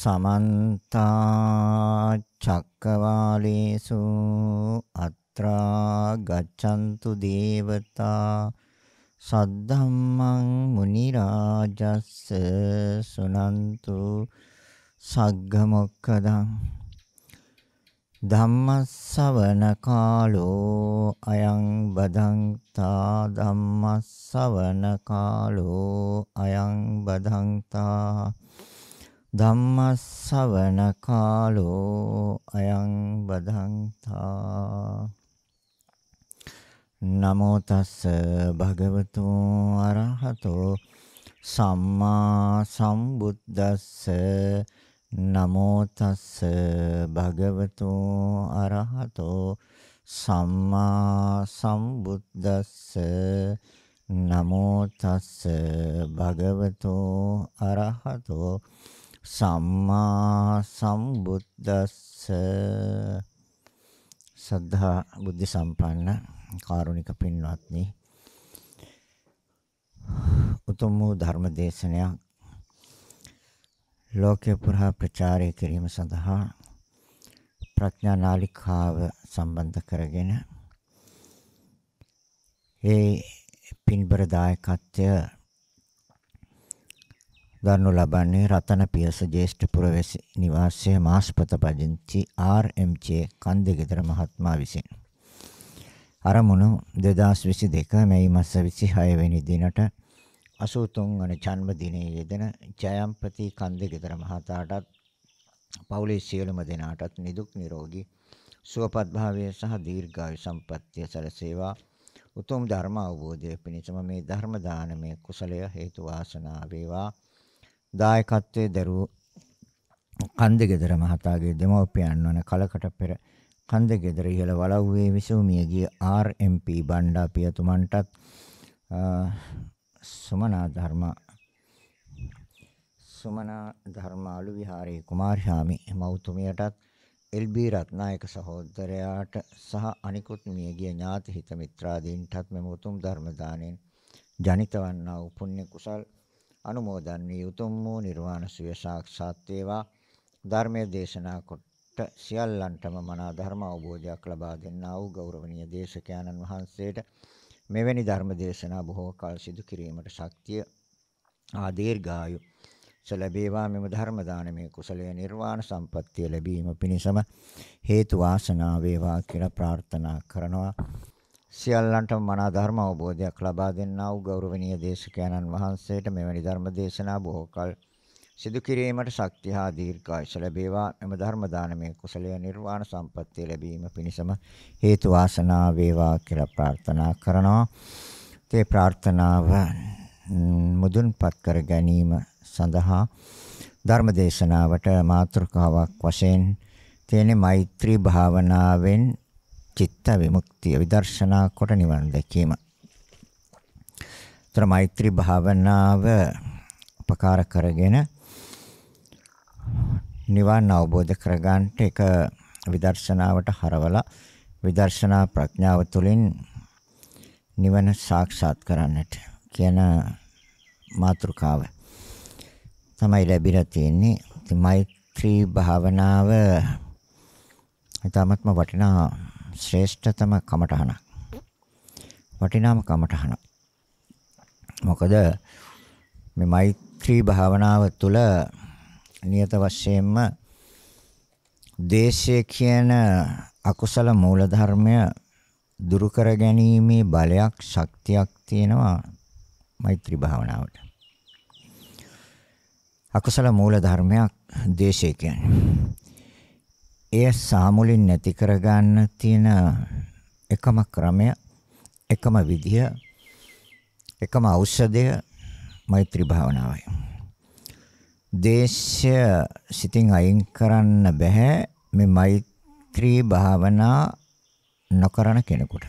समन्ता चक्रवालेषु अत्रा गच्छन्तु देवता सद्धम्मं मुनिराजस्स सुनन्तु सग्गमोक्खदं ධම්මස්සවන කාලෝ අයං බදන්තා ධම්මස්සවන කාලෝ අයං බදන්තා ධම්මස්සවන කාලෝ අයං බදන්තා නමෝ තස්ස භගවතු අරහතෝ සම්මා සම්බුද්දස්ස නමෝ තස්ස භගවතු අරහතෝ සම්මා සම්බුද්දස්ස නමෝ තස්ස භගවතු අරහතෝ සම්මා සම්බුද්දස්ස සද්ධා බුද්ධ සම්පන්න කාරුණික පින්වත්නි උතුම් වූ ධර්ම දේශනයක් ලෝකේ පුරා ප්‍රචාරය කිරීම සඳහා ප්‍රඥා නාලිකාව සම්බන්ධ කරගෙන ඒ පින්බර දායකත්වය දරනු ලබන්නේ රතන පියස ජේෂ්ඨ පුරවැසි නිවාසයේ මාස්පත පදිංචි ආර්.එම්.ජේ කන්දෙගෙදර මහත්මයා විසින් අරමුණු 2022 මැයි මාස 26 වෙනි දිනට 83 වන ජන්මදිනයේ යෙදෙන ජයම්පති කන්දෙගෙදර මහතාටත් පවුලේ සියලුම දෙනාටත් නිදුක් නිරෝගී සුවපත් භාවය සහ දීර්ඝායු සම්පන්නිය සැලසේවා. උතුම් ධර්ම අවබෝධය පිණිසම මේ ධර්ම දානමය කුසලය හේතු වාසනා වේවා. දායකත්වයේ දරූ කන්දෙගෙදර මහතාගේ දෙමව්පියන් වන කලකට පෙර කන්දෙගෙදර ඉහළ වලව්වේ විසූ මියගිය ආර්.එම්.පී බණ්ඩා පියතුමන්ටත් සුමනා ධර්ම අලු විහාරයේ කුමාරයාමි මෞතුමියටත් එල්.බී. රත්නායක සහෝදරයාට සහ අනිකුත් මියගිය ඥාති හිත මිත්‍රාදීන්ටත් මෙම උතුම් ධර්ම දාණයෙන් ජනිත වන්නා වූ පුණ්‍ය කුසල් අනුමෝදන් වී උතුම් වූ නිර්වාණ සුවය සාක්ෂාත් වේවා. ධර්මයේ දේශනා කොට සියල්ලන්ටම මනා ධර්ම අවබෝධයක් ලබා දෙන්නා වූ ගෞරවනීය දේශකයන්න් වහන්සේට මෙවැනි ධර්ම දේශනා බොහෝ කල සිදු කිරීමට ශක්තිය ආදීර්ඝායු සැලැබේවා. මෙම ධර්ම දානමය කුසලයේ නිර්වාණ සම්පත්තිය ලැබීම පිණිසම හේතු වාසනා වේවා කියලා ප්‍රාර්ථනා කරනවා. සියල්ලන්ටම මනා ධර්ම අවබෝධයක් ලබා දෙන්නා වූ ගෞරවනීය දේශකයන්න් වහන්සේට මෙවැනි ධර්ම දේශනා බොහෝ කල සිදු කිරීමට ශක්තිය හා දීර්ඝායුෂ ලැබේවා. එම ධර්ම දානමය කුසලයේ නිර්වාණ සම්පත්තිය ලැබීම පිණිසම හේතු වාසනා වේවා කියලා ප්‍රාර්ථනා කරනවා. ඒ ප්‍රාර්ථනාව මුදුන්පත් කර ගැනීම සඳහා ධර්ම දේශනාවට මාතෘකාවක් වශයෙන් තියෙන මෛත්‍රී භාවනාවෙන් චිත්ත විමුක්තිය විදර්ශනා කොට නිවන් දැකීම. ତර මෛත්‍රී භාවනාව උපකාර කරගෙන නිවන් අවබෝධ කරගන්නට එක විදර්ශනාවට හරවලා විදර්ශනා ප්‍රඥාව තුළින් නිවන සාක්ෂාත් කරන්නට කියන මාතෘකාව තමයි ලැබිලා තියෙන්නේ. මෛත්‍රී භාවනාව ඊටමත්ම වටිනා ශ්‍රේෂ්ඨතම කමඨහන. වටිනාම කමඨහන. මොකද මේ මෛත්‍රී භාවනාව තුළ නියත වශයෙන්ම දේශය කියන අකුසල මූල ධර්මය දුරු කර ගැනීමේ බලයක් ශක්තියක් තියෙනවා මෛත්‍රී භාවනාවට. අකුසල මූල ධර්මයක් දේශය කියන්නේ. එය සාමුලින් නැති කර ගන්න තියෙන එකම ක්‍රමය, එකම විදිය, එකම ඖෂධය මෛත්‍රී භාවනාවයි. දේශය සිතින් අයින් කරන්න බෑ මේ මෛත්‍රී භාවනා නොකරන කෙනෙකුට.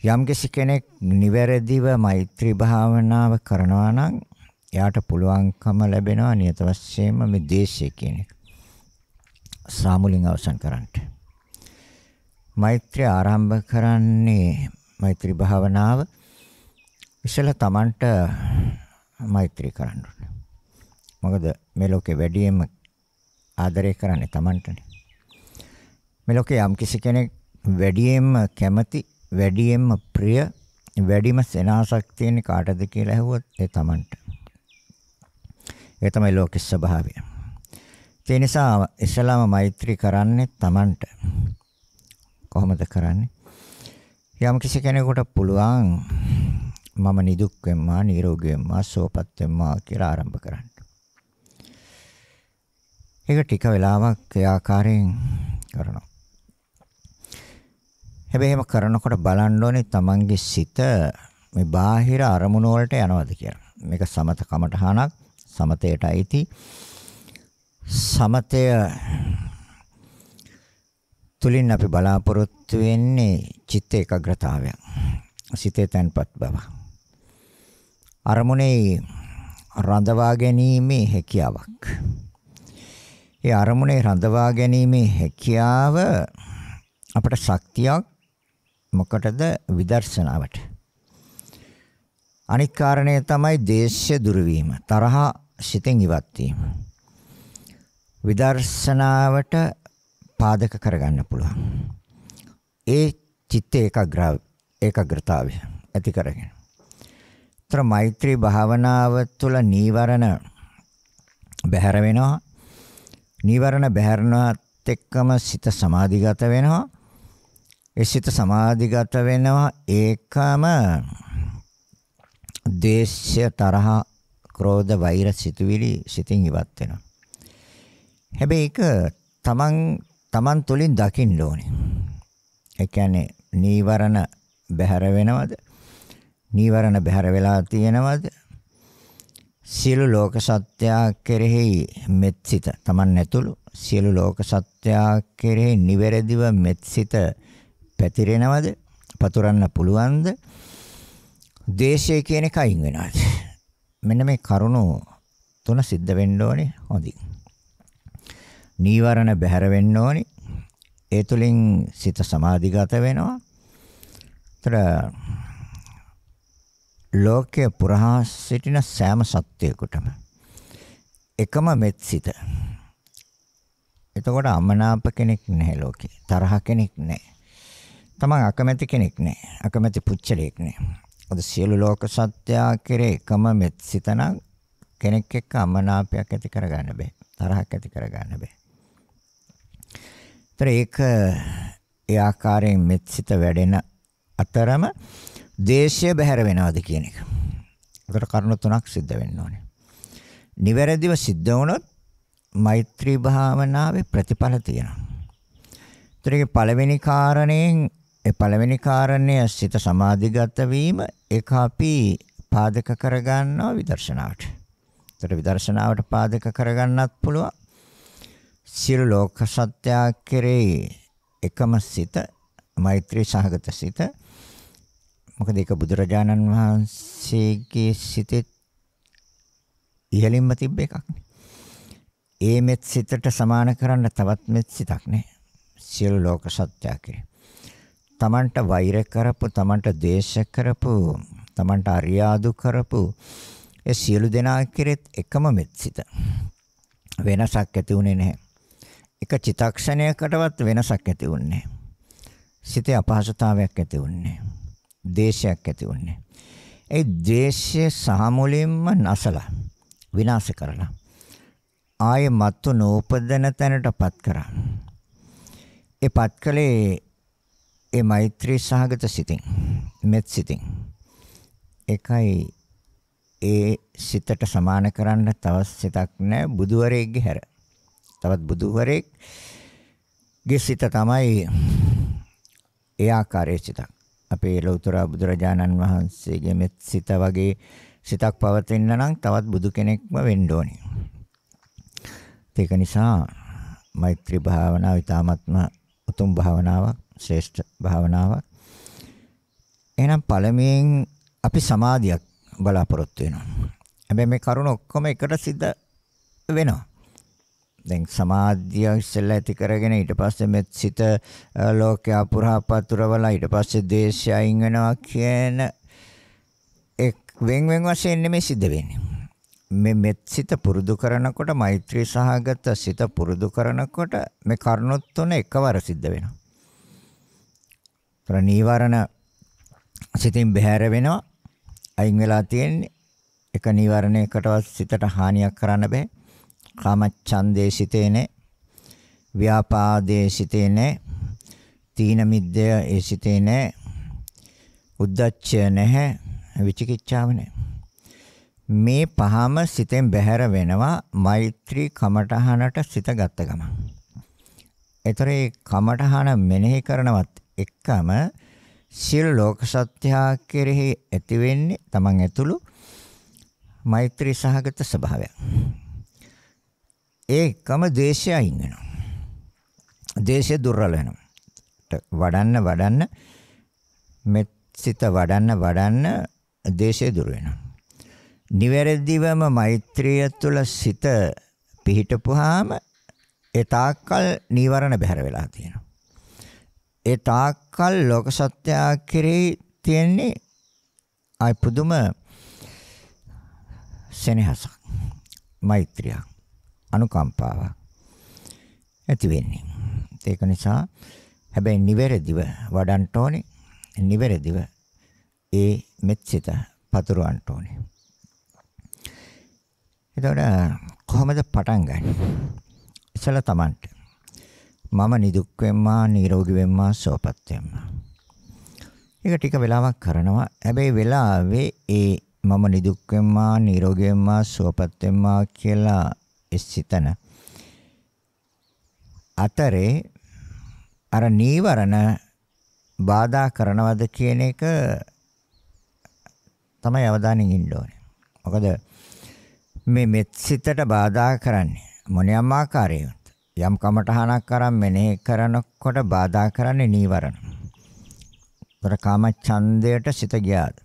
යම් කෙනෙක් නිවැරදිව මෛත්‍රී භාවනාව කරනවා නම් එයාට පුළුවන්කම ලැබෙනවා නියත වශයෙන්ම මේ දේශය කියන එක සාමුලින් අවසන් කරන්නට. මෛත්‍රිය ආරම්භ කරන්නේ මෛත්‍රී භාවනාව ඉස්සෙල්ලා Tamanට මෛත්‍රී කරන්න ඕනේ. මොකද මේ ලෝකේ වැඩියෙන්ම ආදරය කරන්නේ Tamanටනේ. මේ ලෝකේ යම් කෙනෙක් වැඩියෙන්ම කැමති, වැඩියෙන්ම ප්‍රිය, වැඩිම සෙනෙහසක් තියෙන කාටද කියලා ඇහුවොත් ඒ Tamanට. ඒ තමයි ලෝකේ ස්වභාවය. ඒ නිසා ඉස්සලාම මෛත්‍රී කරන්නේ Tamanට. කොහොමද කරන්නේ? යම් කෙනෙකුට පුළුවන් මම නිදුක් වෙම්මා, නිරෝගී වෙම්මා, සුවපත් වෙම්මා කියලා ආරම්භ කරන්න. ඒක ටික වෙලාවක් ඒ ආකාරයෙන් කරනවා. හැබැයි එහෙම කරනකොට බලන්න ඕනේ Tamanගේ සිත මේ බාහිර අරමුණු වලට යනවද කියලා. මේක සමත කමඨහනක්, සමතයට අයිති. සමතය තුලින් අපි බලාපොරොත්තු වෙන්නේ චිත්ත ඒකාග්‍රතාවය. සිතේ තැන්පත් බව. අරමුණේ රඳවා ගැනීමේ හැකියාවක්. ඒ අරමුණේ රඳවා ගැනීමේ හැකියාව අපට ශක්තියක් මොකටද? විදර්ශනාවට. අනික් කාරණය තමයි දේශය දුරු වීම, තරහ සිතෙන් ඉවත් වීම. විදර්ශනාවට පාදක කරගන්න පුළුවන්. ඒ චිත්ත ඒකාග්‍රතාවය ඇති කරගෙන. තර මෛත්‍රී භාවනාව තුළ නීවරණ බැහැර වෙනවා. නීවරණ බැහැරනත් එක්කම සිත සමාධිගත වෙනවා. ඒ සිත සමාධිගත වෙනවා ඒකම දේශය, තරහ, ක්‍රෝධ, වෛර සිතුවිලි සිතින් ඉවත් වෙනවා. හැබැයි ඒක තමන් තුළින් දකින්න ඕනේ. ඒ කියන්නේ නීවරණ බැහැර වෙනවද? නීවරණ බැහැර වෙලා තියෙනවද? සියලු ලෝක සත්‍යය කෙරෙහි මෙත්සිත තමන් ඇතුළු සියලු ලෝක සත්‍යය කෙරෙහි නිවැරදිව මෙත්සිත පැතිරෙනවද? පතුරන්න පුළුවන්ද? දේශය කියන එක අයින් වෙනවද? මෙන්න මේ කරුණු තුන සිද්ධ වෙන්න ඕනේ හොඳින්. නීවරණ බැහැර වෙන්න ඕනේ. ඒ තුලින් සිත සමාධිගත වෙනවා. ඒතර ලෝකයේ පුරා සිටින සෑම සත්‍යයකටම එකම මෙත්සිත. එතකොට අමනාප කෙනෙක් නැහැ ලෝකේ. තරහ කෙනෙක් නැහැ. තමන් අකමැති කෙනෙක් නැහැ. අකමැති පුච්චලෙක් නැහැ. අද සියලු ලෝක සත්‍යය කෙරේ එකම මෙත්සිත නම් කෙනෙක් එක්ක අමනාපයක් ඇති කරගන්න බෑ. තරහක් ඇති කරගන්න බෑ. ඒක ඒ ආකාරයෙන් මෙත්සිත වැඩෙන අතරම දේශය බැහැර වෙනවද කියන එක. ඒකට කරුණු තුනක් සිද්ධ වෙන්න ඕනේ. නිවැරදිව සිද්ධ වුණොත් මෛත්‍රී භාවනාවේ ප්‍රතිඵල තියෙනවා. ඒතරේ පළවෙනි කාරණය සිත සමාධිගත වීම ඒක අපි පාදක කරගන්නවා විදර්ශනාවට. ඒතර විදර්ශනාවට පාදක කරගන්නත් පුළුවන්. සියලු ලෝක සත්‍යය කෙරෙහි එකම සිත, මෛත්‍රී සහගත සිත. මොකද ඒක බුදුරජාණන් වහන්සේගේ සිතේ ඉහළින්ම තිබ්බ එකක් නේ. ඒ මෙත් සිතට සමාන කරන්න තවත් මෙත් සිතක් නේ. සියලු ලෝක සත්‍යය කෙරෙහි තමන්ට වෛර කරපු, තමන්ට ද්වේෂ කරපු, තමන්ට අරියාදු කරපු ඒ සියලු දෙනා කෙරෙත් එකම මෙත් සිත. වෙනසක් ඇති වුණේ නැහැ. එක චිත්තක්ෂණයකටවත් වෙනසක් ඇති වුණේ නැහැ. සිතේ අපහසුතාවයක් ඇති වුණේ නැහැ. දේශයක් ඇති වුණේ. ඒ දේශය සහ මුලින්ම නැසලා විනාශ කරලා ආයේ මතු නූපදන තැනටපත් කරා. ඒ පත්කලේ ඒ මෛත්‍රී සහගත සිතින්, මෙත් සිතින්. ඒකයි ඒ සිතට සමාන කරන්න තවත් සිතක් නැහැ බුදුවරයෙක්ගේ හැර. තවත් බුදුවරයෙක්ගේ සිත තමයි ඒ ආකාරයේ සිතක්. අපේ ලෞතර බුදුරජාණන් වහන්සේගේ මෙත් සිත වගේ සිතක් පවතින්න නම් තවත් බුදු කෙනෙක්ම වෙන්න ඕනේ. ඒක නිසා මෛත්‍රී භාවනාව ඊ타ත්ම උතුම් භාවනාවක්, ශ්‍රේෂ්ඨ භාවනාවක්. එහෙනම් පළමුවෙන් අපි සමාධියක් බලාපොරොත්තු වෙනවා. හැබැයි මේ කරුණ ඔක්කොම එකට සිද්ධ වෙනවා. දැන් සමාධිය ඉස්සෙල්ලා ඇති කරගෙන ඊට පස්සේ මෙත් සිත ලෝකයා පුරා පතුරවලා ඊට පස්සේ ද්වේෂය අයින් වෙනවා කියන වෙන් වශයෙන් නෙමෙයි සිද්ධ වෙන්නේ. මේ මෙත් සිත පුරුදු කරනකොට මෛත්‍රී සහගත සිත පුරුදු කරනකොට මේ කරුණොත් තුන එකවර සිද්ධ වෙනවා. තර නීවරණ සිතින් බැහැර වෙනවා. අයින් වෙලා තියෙන්නේ එක නීවරණයකටවත් සිතට හානියක් කරන්න බෑ. කාමච්ඡන්දේ සිතේ නැහැ. ව්‍යාපාදේ සිතේ නැහැ. තීන මිද්දය ඒ සිතේ නැහැ. උද්ධච්චය නැහැ. විචිකිච්ඡාව නැහැ. මේ පහම සිතෙන් බැහැර වෙනවා මෛත්‍රී කමඨහනට සිත ගත්ත ගමන්. ඒතර ඒ කමඨහන මෙනෙහි කරනවත් එක්කම සියලු ලෝක සත්‍ය කෙරෙහි ඇති වෙන්නේ Taman ඇතුළු මෛත්‍රී සහගත ස්වභාවය. ඒකම ද්වේෂය අයින් වෙනවා. ද්වේෂය දුර්වල වෙනවා. වඩන්න මෙත් සිත වඩන්න ද්වේෂය දුර වෙනවා. නිවැරදිවම මෛත්‍රිය තුළ සිත පිහිටපුවාම ඒ තාක්කල් නීවරණ බැහැර වෙලා තියෙනවා. ඒ තාක්කල් ලෝක සත්‍ය කෙරෙහි තියෙන්නේ ආයි පුදුම සෙනෙහසක්, මෛත්‍රියක්, අනුකම්පාවක් ඇති වෙන්නේ. ඒක නිසා හැබැයි නිවැරදිව වඩන්න ඕනේ. නිවැරදිව ඒ මෙත්සිත පතුරවන්න ඕනේ. එතකොට කොහොමද පටන් ගන්නේ? ඉතල තමන්ට මම නිදුක් වෙම්මා, නිරෝගී වෙම්මා, සුවපත් වෙම්මා. ඒක ටික වෙලාවක් කරනවා. හැබැයි වෙලාවේ ඒ මම නිදුක් වෙම්මා, නිරෝගී වෙම්මා, සුවපත් වෙම්මා කියලා සිතන අතරේ අර නීවරණ බාධා කරනවද කියන එක තමයි අවධානයෙන් ඉන්න ඕනේ. මොකද මේ මෙත් සිතට බාධා කරන්නේ මොනියම් ආකාරයකට යම් කමඨහනක් අරන් මෙනෙහි කරනකොට බාධා කරන්නේ නීවරණ. තර කාම ඡන්දයට සිත ගියාද?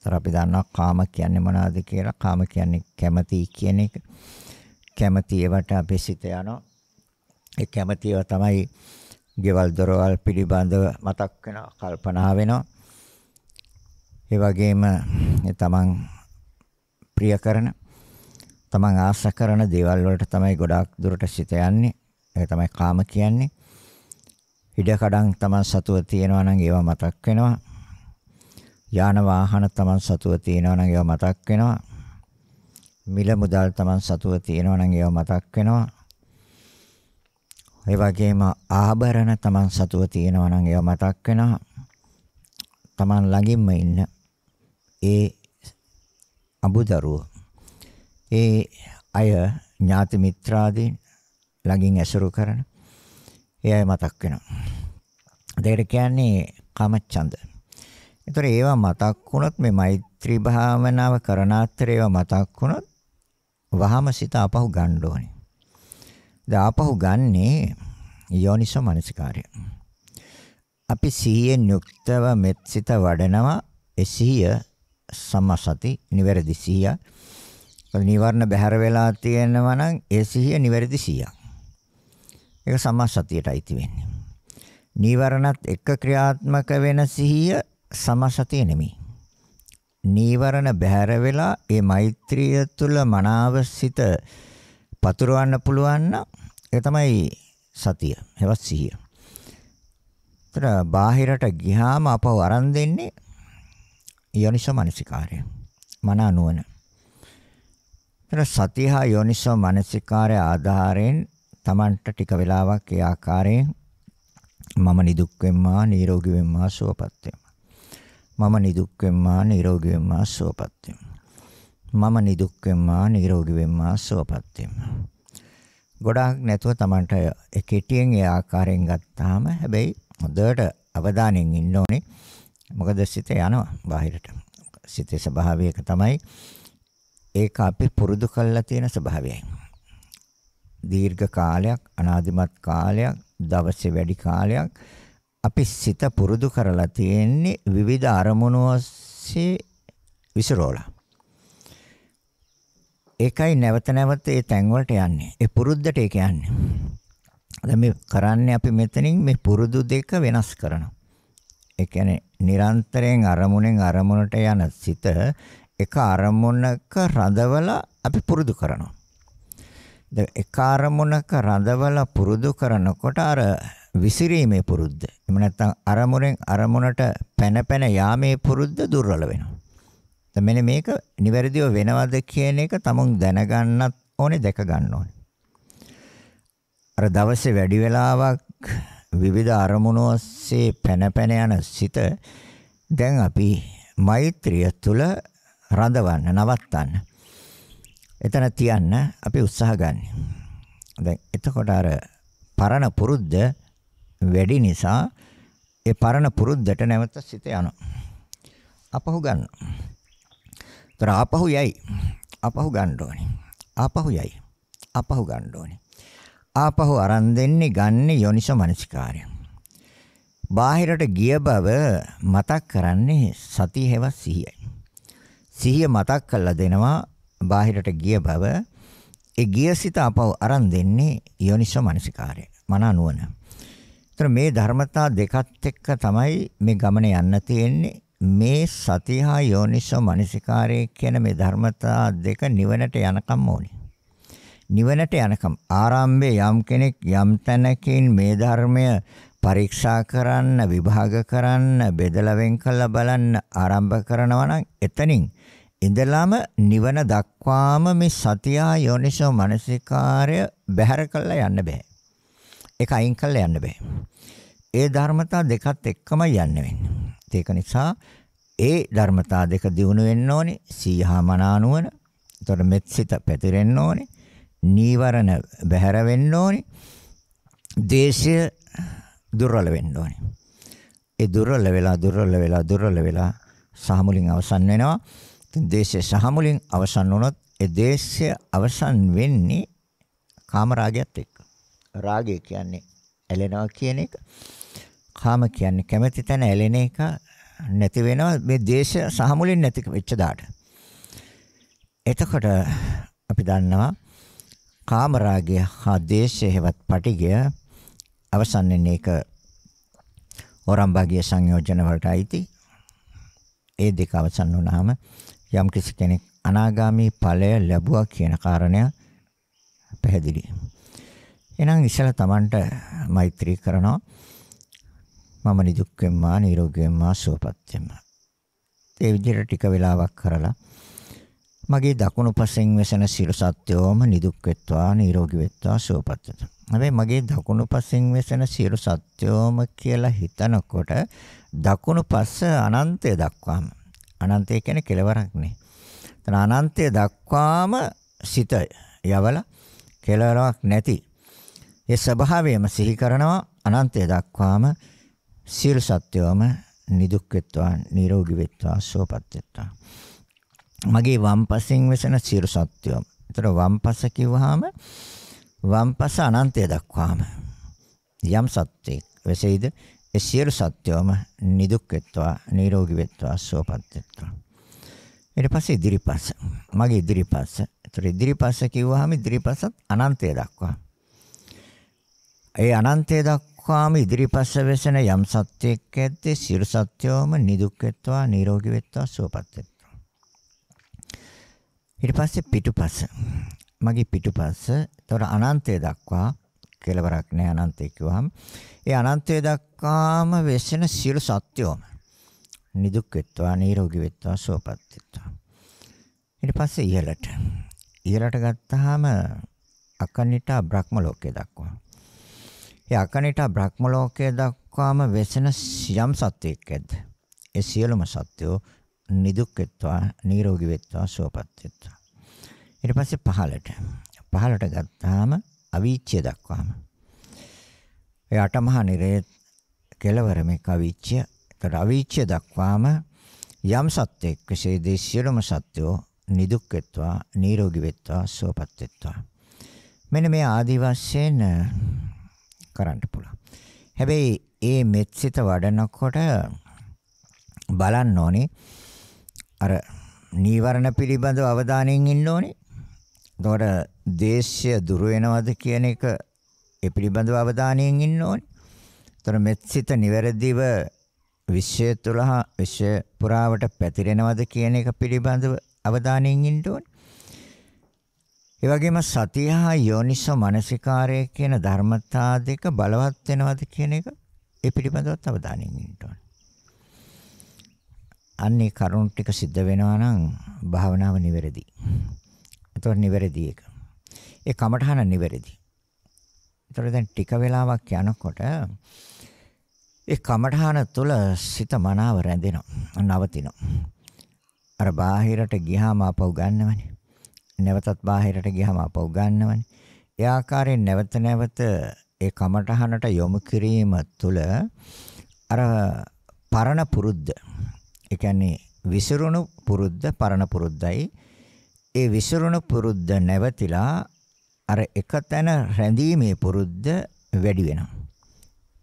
තර අපි දන්නවා කාම කියන්නේ මොනවද කියලා. කාම කියන්නේ කැමැති කියන එක. කැමැති ඒවට අපේ සිත යනවා. ඒ කැමැතිව තමයි ගෙවල් දොරවල් පිළිබඳව මතක් වෙනවා, කල්පනා වෙනවා. ඒ වගේම තමන් ප්‍රිය කරන, තමන් ආස කරන දේවල් වලට තමයි ගොඩාක් දුරට සිත යන්නේ. ඒක තමයි කාම කියන්නේ. ඉඩකඩම් තමන් සතුව තියෙනවා නම් ඒවා මතක් වෙනවා. යාන වාහන තමන් සතුව තියෙනවා නම් ඒවා මතක් වෙනවා. මිල මුදල් තමන් සතුව තියෙනවා නම් ඒවා මතක් වෙනවා. ඒ වගේම ආභරණ තමන් සතුව තියෙනවා නම් ඒවා මතක් වෙනවා. තමන් ළඟින්ම ඉන්න ඒ අබුදරුව, ඒ අය ඥාති මිත්‍රාදීන් ළඟින් ඇසුරු කරන ඒ අය මතක් වෙනවා. ඒකට කියන්නේ කාමච්ඡන්ද. ඒතර ඒවා මතක් වුණොත් මේ මෛත්‍රී භාවනාව කරන අතර ඒවා මතක් වුණොත් වහම සිත ආපහු ගන්න ඕනේ. ආපහු ගන්නේ යෝනිසෝ මනසිකාරය. අපි සිහියෙන් යුක්තව මෙත් සිත වඩනවා. ඒ සිහිය සම්මාසති නිවැරදි සිහිය. නිවර්ණ බැහැර වෙලා තියෙනවා නම් ඒ සිහිය නිවැරදි සිහියක්. ඒක සම්මාසතියට අයිති වෙන්නේ. නීවරණත් එක්ක ක්‍රියාත්මක වෙන සිහිය සම්මාසතිය නෙමෙයි. නීවරණ බැහැර වෙලා ඒ මෛත්‍රිය තුල මනාව සිත පතුරවන්න පුළුවන් නම් ඒ තමයි සතිය. ඒවත් සිහිය. ඒතර බාහිරට ගියාම අපව අරන් දෙන්නේ යෝනිසෝ මනසිකාරය. මන නුවණ. ඒතර සතිය හා යෝනිසෝ මනසිකාරය ආධාරයෙන් Tamanට ටික වෙලාවක් ඒ ආකාරයෙන් මම නිදුක් වෙම්මා, නිරෝගී වෙම්මා, සුවපත් වෙම්මා. මම නිදුක් වෙම්මා, නිරෝගී වෙම්මා, සුවපත් වෙම්මා. මම නිදුක් වෙම්මා, නිරෝගී වෙම්මා, සුවපත් වෙම්මා. ගොඩාක් නැතුව Tamanට ඒ කෙටියෙන් ඒ ආකාරයෙන් ගත්තාම හැබැයි හොඳට අවධානයෙන් ඉන්න ඕනේ. මොකද සිත යනවා බාහිරට. සිතේ ස්වභාවය තමයි ඒක අපි පුරුදු කරලා තියෙන ස්වභාවයයි. දීර්ඝ කාලයක්, අනාදිමත් කාලයක්, දවසේ වැඩි කාලයක් අපි සිත පුරුදු කරලා තියෙන්නේ විවිධ අරමුණු ඔස්සේ විසිරෝලා. ඒකයි නැවත නැවත ඒ තැන් වලට යන්නේ. ඒ පුරුද්දට ඒක යන්නේ. දැන් මේ කරන්නේ අපි මෙතනින් මේ පුරුදු දෙක වෙනස් කරනවා. ඒ කියන්නේ නිරන්තරයෙන් අරමුණෙන් අරමුණට යන සිත එක අරමුණක රඳවලා අපි පුරුදු කරනවා. දැන් එක අරමුණක රඳවලා පුරුදු කරනකොට අර විසිරීමේ පුරුද්ද. එහෙම නැත්නම් අරමුණෙන් අරමුණට පැන යාමේ පුරුද්ද දුර්වල වෙනවා. දැන් මෙන්න මේක නිවැරදිව වෙනවද කියන එක තමුන් දැනගන්නත් ඕනේ, දැක ගන්න ඕනේ. අර දවසේ වැඩි වෙලාවක් විවිධ අරමුණු ඔස්සේ පැන යන සිත දැන් අපි මෛත්‍රිය තුල රඳවන්න, නවත්තන්න. එතන තියන්න අපි උත්සාහ ගන්න. දැන් එතකොට අර පරණ පුරුද්ද වැඩි නිසා ඒ පරණ පුරුද්දට නැවත සිත යනවා. අපහු ගන්න. ତර ආපහු යයි. අපහු ගන්න ඕනේ. ආපහු යයි. අපහු ගන්න ඕනේ. ආපහු අරන් දෙන්නේ ගන්න යෝනිසෝ මනසිකාරය. බාහිරට ගිය බව මතක් කරන්නේ සතිය හැවත් සිහියයි. සිහිය මතක් කරලා දෙනවා බාහිරට ගිය බව. ඒ ගිය සිත ආපහු අරන් දෙන්නේ යෝනිසෝ මනසිකාරය. මන නුවණ. ඒතර මේ ධර්මතා දෙකත් එක්ක තමයි මේ ගමන යන්න තියෙන්නේ. මේ සතිය හා යෝනිසෝ මනසිකාරය කියන මේ ධර්මතා දෙක නිවනට යනකම් ඕනේ. නිවනට යනකම් ආරම්භයේ යම් කෙනෙක් යම් තැනකින් මේ ධර්මය පරීක්ෂා කරන්න, විභාග කරන්න, බෙදලා වෙන් කරලා බලන්න ආරම්භ කරනවා නම් එතනින් ඉඳලාම නිවන දක්වාම මේ සතිය යෝනිසෝ මනසිකාරය බැහැර කරලා යන්න බෑ. ඒක අයින් කරලා යන්න බෑ. ඒ ධර්මතා දෙකත් එක්කම යන්න වෙන්නේ. ඒක නිසා ඒ ධර්මතා දෙක දිනු වෙන්න ඕනේ. සීහා මනානුවන. එතකොට මෙත්සිත පැතිරෙන්න ඕනේ. නීවරණ බැහැර වෙන්න ඕනේ. දේශය දුර්වල වෙන්න ඕනේ. ඒ දුර්වල වෙලා සහමුලින් අවසන් වෙනවා. දේශය සහමුලින් අවසන් වුණොත් ඒ දේශය අවසන් වෙන්නේ කාමරාගයත් එක්ක. රාගය කියන්නේ ඇලෙනවා කියන එක. කාම කියන්නේ කැමැති තැන ඇලෙන එක නැති වෙනවා මේ දේශ සහමුලින් නැති වෙච්ච දාට. එතකොට අපි දන්නවා කාම රාගය හා දේශය හෙවත් පටිගය අවසන් වෙන්නේ ඒක ඕරම්භාගිය සංයෝජන වලට අයිති. ඒ දෙක අවසන් වුණාම යම් කිසි කෙනෙක් අනාගාමී ඵලය ලැබුවා කියන කාරණය පැහැදිලි. එහෙනම් ඉස්සෙල්ලා Tamanට මෛත්‍රී කරනවා. මම නිදුක් වෙම්මා, නිරෝගී වෙම්මා, සුවපත් වෙම්මා. ඒ විදිහට ටික වෙලාවක් කරලා මගේ දකුණු පසෙන් වෙසෙන සියලු සත්වෝම නිදුක් වෙත්වා, නිරෝගී වෙත්වා, සුවපත් වෙත්වා. හැබැයි මගේ දකුණු පසෙන් වෙසෙන සියලු සත්වෝම කියලා හිතනකොට දකුණු පස අනන්තය දක්වාම, අනන්තය කියන්නේ කෙලවරක් නේ. එතන අනන්තය දක්වාම සිත යවලා කෙලවරක් නැති ඒ ස්වභාවයම සිහි කරනවා. අනන්තය දක්වාම සියලු සත්වෝම නිදුක් වෙත්වා, නිරෝගී වෙත්වා, සුවපත් වෙත්වා. මගේ වම් පසෙන් වෙසෙන සියලු සත්වෝ. ඒතර වම් පස කිව්වහම වම් පස අනන්තය දක්වාම යම් සත්‍යෙක් වෙසෙයිද ඒ සියලු සත්වෝම නිදුක් වෙත්වා, නිරෝගී වෙත්වා, සුවපත් වෙත්වා. ඊට පස්සේ ඉදිරිපස. මගේ ඉදිරිපස. ඒතර ඉදිරිපස කිව්වහම ඉදිරිපසත් අනන්තය දක්වා. ඒ අනන්තය දක්වාම ඉදිරිපස වෙසෙන යම් සත්‍යෙක් ඇද්දේ සියලු සත්වෝම නිදුක් වෙත්වා, නිරෝගී වෙත්වා, සුවපත් වෙත්වා. ඊට පස්සේ පිටුපස. මගේ පිටුපස. ඒතර අනන්තය දක්වා කෙලවරක් නැහැ අනන්තය කිව්වහම. ඒ අනන්තය දක්වාම වෙසෙන සියලු සත්වෝම නිදුක් වෙත්වා, නිරෝගී වෙත්වා, සුවපත් වෙත්වා. ඊට පස්සේ ඉහළට. ඉහළට ගත්තාම අකනිටා බ්‍රහ්ම ලෝකයේ දක්වා. ඒ අකනිටා බ්‍රහ්ම ලෝකයේ දක්වාම වෙසෙන යම් සත්වයක් ඇද්ද ඒ සියලුම සත්වෝ නිදුක් වෙත්වා, නිරෝගී වෙත්වා, සුවපත් වෙත්වා. ඊට පස්සේ පහළට. පහළට ගත්තාම අවීච්‍ය දක්වාම. ඒ අටමහා නිරේ කෙලවර මේක අවීච්‍ය. ඒතර අවීච්‍ය දක්වාම යම් සත්‍යයක් විශේෂ සියලුම සත්වෝ නිදුක් වෙත්වා, නිරෝගී වෙත්වා, සුවපත් වෙත්වා. මෙන්න මේ ආදි වශයෙන් කරන්න පුළුවන්. හැබැයි මේ මෙත්සිත වඩනකොට බලන්න ඕනේ අර නීවරණ පිළිබඳව අවධානයෙන් ඉන්න ඕනේ. එතකොට දේශය දුර වෙනවද කියන එක ඒ පිළිබඳව අවධානයෙන් ඉන්න ඕනේ. එතකොට මෙත්සිත නිවැරදිව විශ්ය තුළ විශ්ය පුරාවට පැතිරෙනවද කියන එක පිළිබඳව අවධානයෙන් ඉන්න ඕනේ. ඒ වගේම සතිය හා යෝනිසෝ මනසිකාරය කියන ධර්මතා දෙක බලවත් වෙනවද කියන එක ඒ පිළිබඳවත් අවධානයෙන් ඉන්න ඕනේ. අන්නේ කරුණු ටික සිද්ධ වෙනවා නම් භාවනාව නිවැරදි. එතකොට නිවැරදි එක. ඒ කමඨහන නිවැරදි. එතකොට දැන් ටික වෙලාවක් යනකොට ඒ කමඨහන තුළ සිත මනාව රැඳෙනවා, නවතිනවා. අර බාහිරට ගියාම ආපහු ගන්නවනේ. නැවතත් බාහිරට ගියාම ආපහු ගන්නවනේ. ඒ ආකාරයෙන් නැවත නැවත ඒ කමඨහනට යොමු කිරීම තුළ අර පරණ පුරුද්ද, ඒ කියන්නේ විසිරුණු පුරුද්ද පරණ පුරුද්දයි. ඒ විසිරුණු පුරුද්ද නැවතිලා අර එකතැන රැඳීමේ පුරුද්ද වැඩි වෙනවා.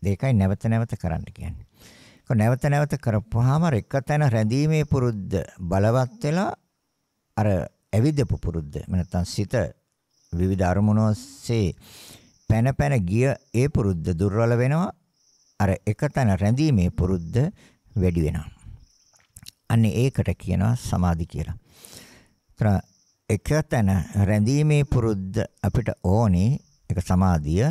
දෙකයි නැවත නැවත කරන්න කියන්නේ. ඒක නැවත නැවත කරපුවාම අර එකතැන රැඳීමේ පුරුද්ද බලවත් වෙලා අර ඇවිදපු පුරුද්ද නැත්නම් සිත විවිධ අරමුණු ඔස්සේ පැන පැන ගිය ඒ පුරුද්ද දුර්වල වෙනවා. අර එකතැන රැඳීමේ පුරුද්ද වැඩි වෙනවා. අන්නේ ඒකට කියනවා සමාධි කියලා. එකතැන රැඳීමේ පුරුද්ද අපිට ඕනේ ඒක සමාධිය.